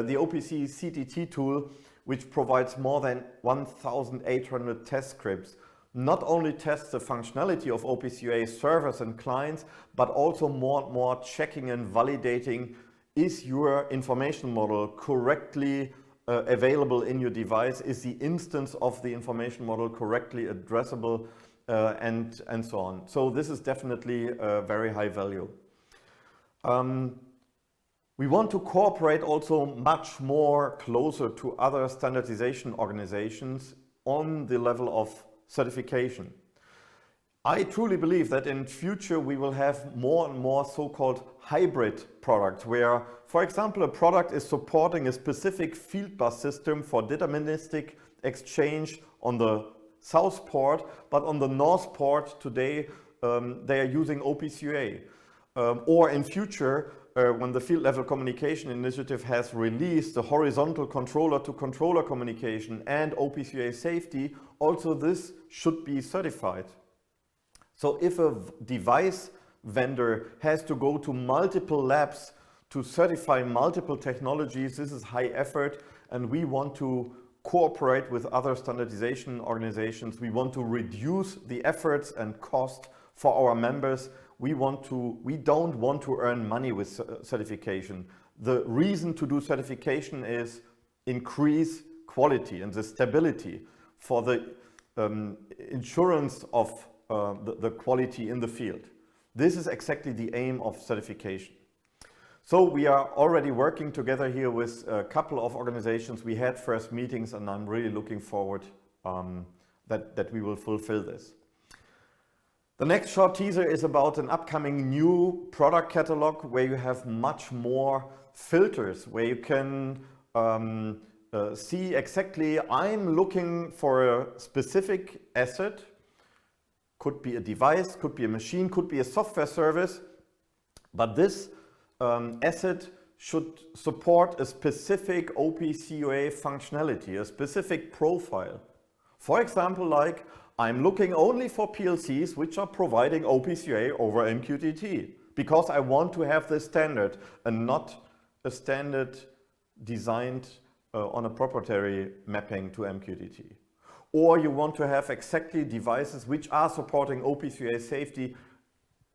the OPC CTT tool, which provides more than 1,800 test scripts. Not only tests the functionality of OPC UA servers and clients, but also more and more checking and validating, is your information model correctly available in your device? Is the instance of the information model correctly addressable, and so on. So this is definitely very high value. We want to cooperate also much more closer to other standardization organizations on the level of certification. I truly believe that in future we will have more and more so-called hybrid products where, for example, a product is supporting a specific field bus system for deterministic exchange on the south port, but on the north port today they are using OPC UA. Or in future, when the Field Level Communication Initiative has released the horizontal controller-to-controller communication and OPC UA safety, also this should be certified. So if a device vendor has to go to multiple labs to certify multiple technologies, this is high effort, and we want to cooperate with other standardization organizations. We want to reduce the efforts and cost for our members. We don't want to earn money with certification. The reason to do certification is increase quality and the stability for the insurance of the quality in the field. This is exactly the aim of certification. So we are already working together here with a couple of organizations. We had first meetings, and I'm really looking forward that we will fulfill this. The next short teaser is about an upcoming new product catalog where you have much more filters, where you can see exactly, I'm looking for a specific asset, could be a device, could be a machine, could be a software service, but this asset should support a specific OPC UA functionality, a specific profile. For example, like, I'm looking only for PLCs which are providing OPC UA over MQTT because I want to have this standard and not a standard designed on a proprietary mapping to MQTT. Or you want to have exactly devices which are supporting OPC UA safety,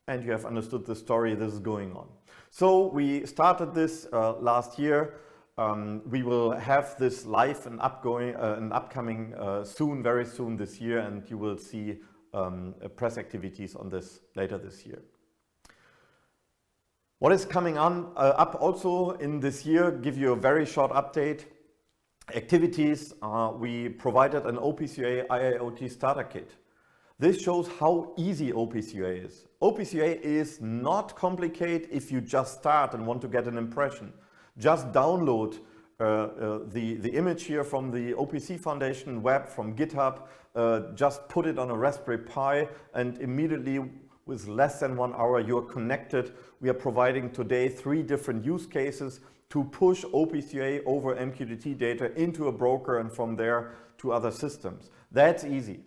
and you have understood the story this is going on. So we started this last year. We will have this live and upcoming soon, very soon this year, and you will see press activities on this later this year. What is coming up also in this year, give you a very short update. Activities, we provided an OPC UA IIoT starter kit. This shows how easy OPC UA is. OPC UA is not complicated if you just start and want to get an impression. Just download the image here from the OPC Foundation web, from GitHub, just put it on a Raspberry Pi, and immediately with less than 1 hour you're connected. We are providing today 3 different use cases to push OPC UA over MQTT data into a broker and from there to other systems. That's easy.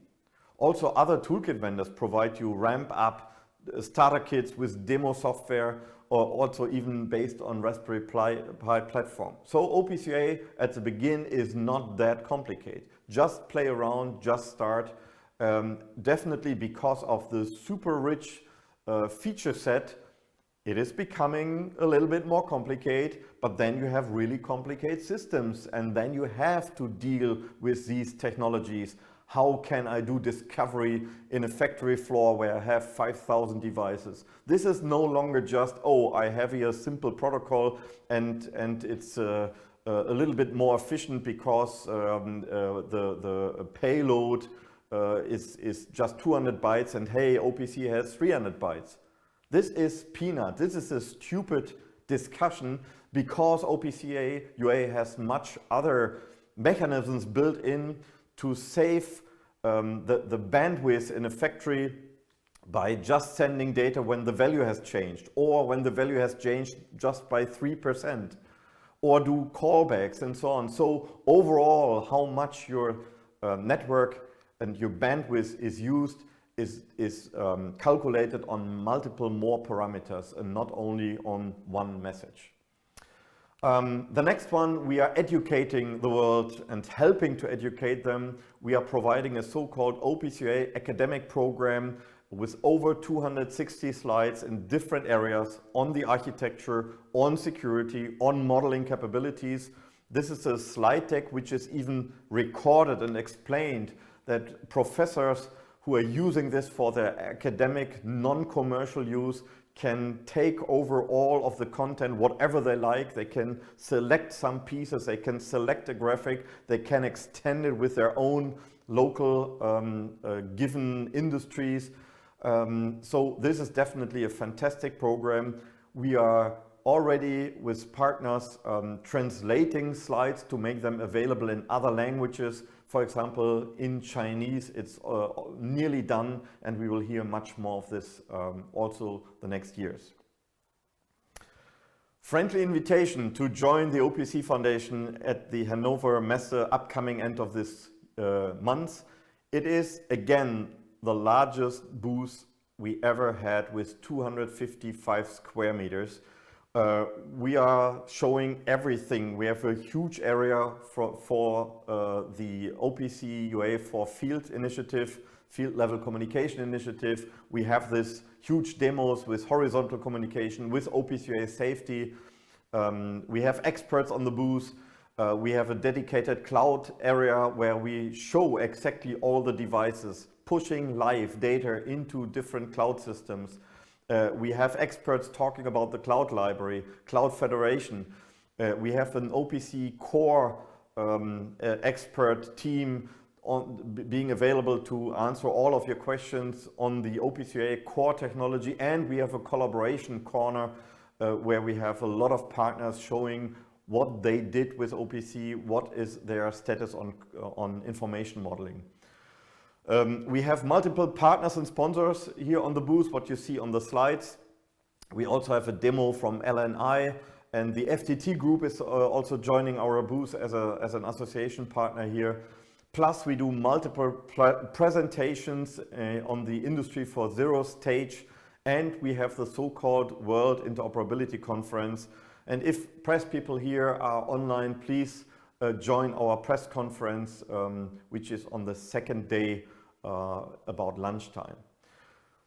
Also, other toolkit vendors provide you ramp up starter kits with demo software, or also even based on Raspberry Pi platform. So OPC UA at the begin is not that complicated. Just play around, just start. Definitely because of the super rich feature set, it is becoming a little bit more complicated, but then you have really complicated systems, and then you have to deal with these technologies. How can I do discovery in a factory floor where I have 5,000 devices? This is no longer just, oh, I have here a simple protocol and it's a little bit more efficient because the payload is just 200 bytes and hey, OPC has 300 bytes. This is peanut. This is a stupid discussion because OPC UA has much other mechanisms built in to save the bandwidth in a factory by just sending data when the value has changed, or when the value has changed just by 3%, or do callbacks and so on. So overall, how much your network and your bandwidth is used is calculated on multiple more parameters and not only on one message. The next one, we are educating the world and helping to educate them. We are providing a so-called OPC UA academic program with over 260 slides in different areas on the architecture, on security, on modeling capabilities. This is a slide deck which is even recorded and explained that professors who are using this for their academic, non-commercial use can take over all of the content, whatever they like. They can select some pieces, they can select a graphic, they can extend it with their own local given industries. So this is definitely a fantastic program. We are already with partners translating slides to make them available in other languages. For example, in Chinese, it's nearly done, and we will hear much more of this also the next years. Friendly invitation to join the OPC Foundation at the Hannover Messe upcoming end of this month. It is again the largest booth we ever had with 255 square meters. We are showing everything. We have a huge area for the OPC UA for field initiative, field level communication initiative. We have this huge demos with horizontal communication, with OPC UA safety. We have experts on the booth. We have a dedicated cloud area where we show exactly all the devices, pushing live data into different cloud systems. We have experts talking about the cloud library, cloud federation. We have an OPC core expert team being available to answer all of your questions on the OPC UA core technology. And we have a collaboration corner where we have a lot of partners showing what they did with OPC, what is their status on information modeling. We have multiple partners and sponsors here on the booth, what you see on the slides. We also have a demo from LNI, and the FTT group is also joining our booth as an association partner here. Plus we do multiple presentations on the Industry 4.0 stage, and we have the so-called World Interoperability Conference. And if press people here are online, please join our press conference, which is on the second day about lunchtime.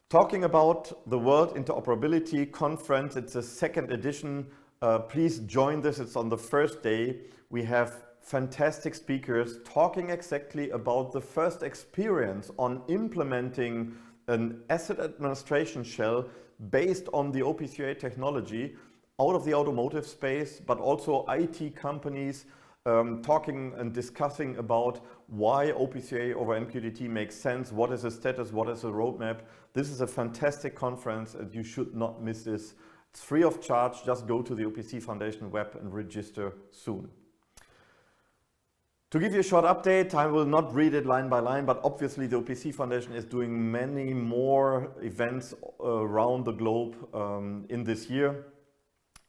Talking about the World Interoperability Conference, it's the second edition. Please join this, it's on the first day. We have fantastic speakers talking exactly about the first experience on implementing an asset administration shell based on the OPC UA technology out of the automotive space, but also IT companies talking and discussing about why OPC UA over MQTT makes sense, what is the status, what is the roadmap. This is a fantastic conference and you should not miss this. It's free of charge, just go to the OPC Foundation web and register soon. To give you a short update, I will not read it line by line, but obviously the OPC Foundation is doing many more events around the globe in this year.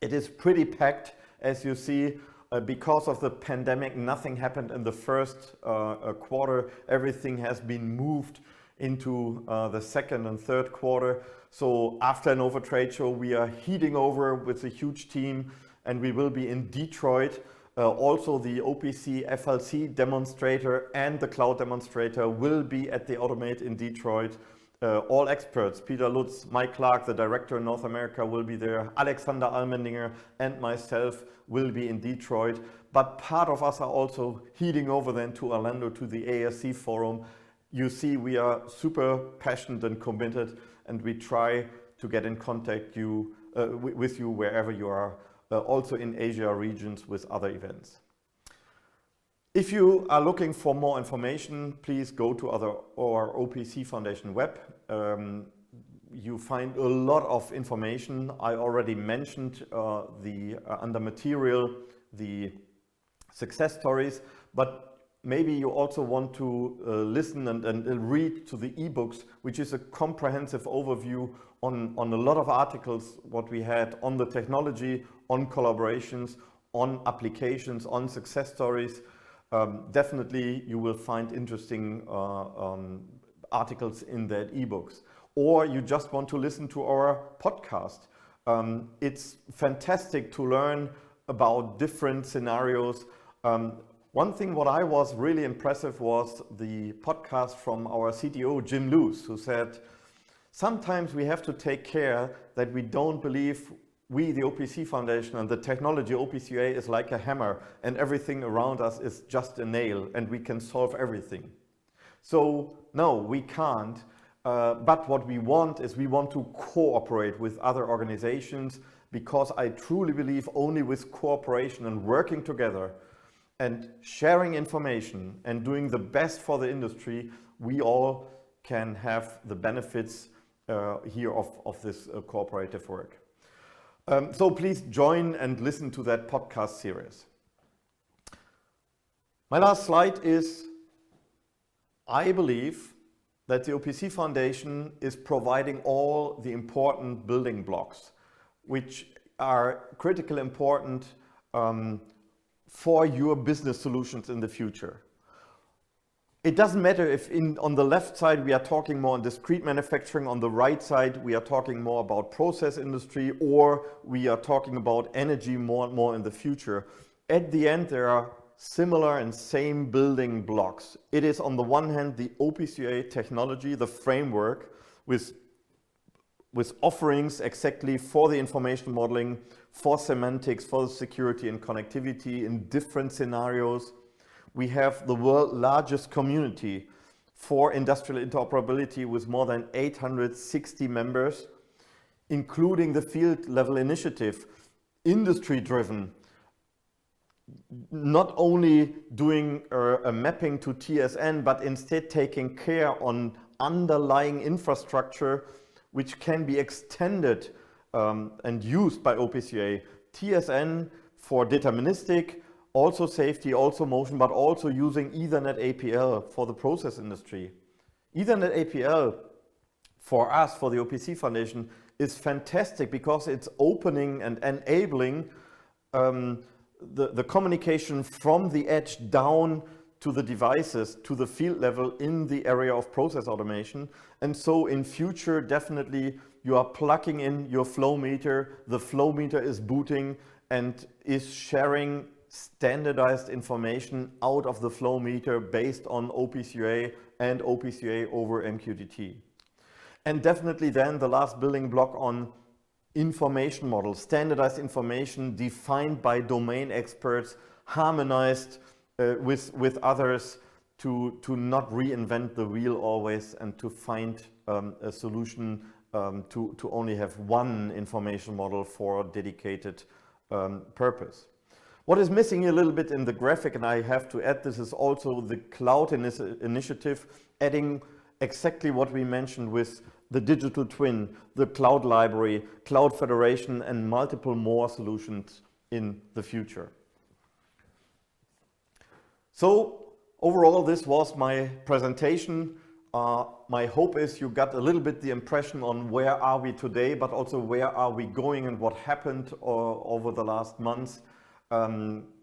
It is pretty packed, as you see. Because of the pandemic, nothing happened in the first quarter. Everything has been moved into the second and third quarter. So after Hannover Trade Show, we are heating over with a huge team and we will be in Detroit. Also the OPC FLC demonstrator and the cloud demonstrator will be at the Automate in Detroit. All experts, Peter Lutz, Mike Clark, the director in North America will be there, Alexander Almendinger and myself will be in Detroit. But part of us are also heading over then to Orlando to the ASC forum. You see, we are super passionate and committed and we try to get in contact with you wherever you are, also in Asia regions with other events. If you are looking for more information, please go to our OPC Foundation web. You find a lot of information. I already mentioned under material, the success stories, but maybe you also want to listen and read to the ebooks, which is a comprehensive overview on a lot of articles, what we had on the technology, on collaborations, on applications, on success stories. Definitely you will find interesting articles in that ebooks. Or you just want to listen to our podcast. It's fantastic to learn about different scenarios. One thing what I was really impressive was the podcast from our CTO, Jim Luce, who said, sometimes we have to take care that we don't believe we, the OPC Foundation and the technology OPC UA is like a hammer and everything around us is just a nail and we can solve everything. So no, we can't. But what we want is we want to cooperate with other organizations, because I truly believe only with cooperation and working together and sharing information and doing the best for the industry, we all can have the benefits here of this cooperative work. So please join and listen to that podcast series. My last slide is, I believe that the OPC Foundation is providing all the important building blocks, which are critically important for your business solutions in the future. It doesn't matter if on the left side we are talking more on discrete manufacturing, on the right side we are talking more about process industry, or we are talking about energy more and more in the future. At the end there are similar and same building blocks. It is on the one hand the OPC UA technology, the framework with offerings exactly for the information modeling, for semantics, for the security and connectivity in different scenarios. We have the world's largest community for industrial interoperability with more than 860 members, including the field level initiative, industry driven, not only doing a mapping to TSN, but instead taking care on underlying infrastructure which can be extended and used by OPC UA. TSN for deterministic, also safety, also motion, but also using Ethernet APL for the process industry. Ethernet APL for us, for the OPC Foundation, is fantastic because it's opening and enabling the communication from the edge down to the devices, to the field level in the area of process automation. And so in future, definitely you are plugging in your flow meter, the flow meter is booting and is sharing standardized information out of the flow meter based on OPC UA and OPC UA over MQTT. And definitely then the last building block on information models, standardized information defined by domain experts, harmonized with others to not reinvent the wheel always and to find a solution to only have one information model for a dedicated purpose. What is missing a little bit in the graphic, and I have to add this, is also the cloud initiative, adding exactly what we mentioned with the digital twin, the cloud library, cloud federation, and multiple more solutions in the future. So overall, this was my presentation. My hope is you got a little bit the impression on where are we today, but also where are we going and what happened over the last months.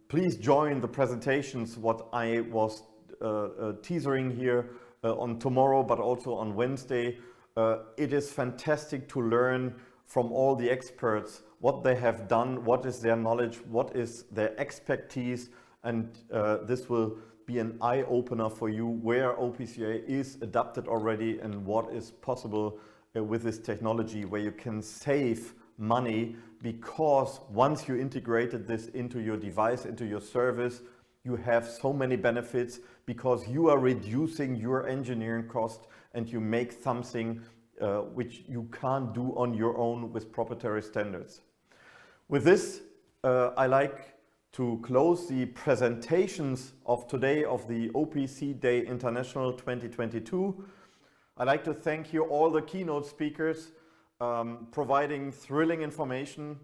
Please join the presentations, what I was teasering here on tomorrow, but also on Wednesday. It is fantastic to learn from all the experts what they have done, what is their knowledge, what is their expertise, and this will be an eye-opener for you where OPC UA is adapted already and what is possible with this technology, where you can save money, because once you integrated this into your device, into your service, you have so many benefits because you are reducing your engineering cost and you make something which you can't do on your own with proprietary standards. With this, I like to close the presentations of today of the OPC Day International 2022. I'd like to thank you all the keynote speakers providing thrilling information.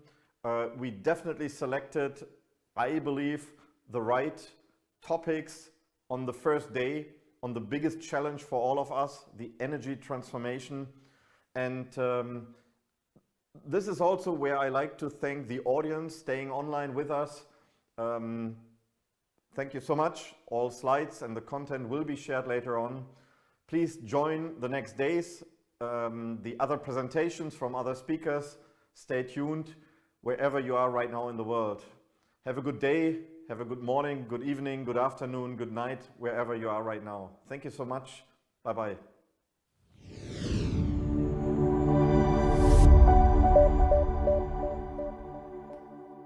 We definitely selected, I believe, the right topics on the first day on the biggest challenge for all of us, the energy transformation. And this is also where I like to thank the audience staying online with us. Thank you so much. All slides and the content will be shared later on. Please join the next days, the other presentations from other speakers. Stay tuned wherever you are right now in the world. Have a good day, have a good morning, good evening, good afternoon, good night, wherever you are right now. Thank you so much. Bye-bye.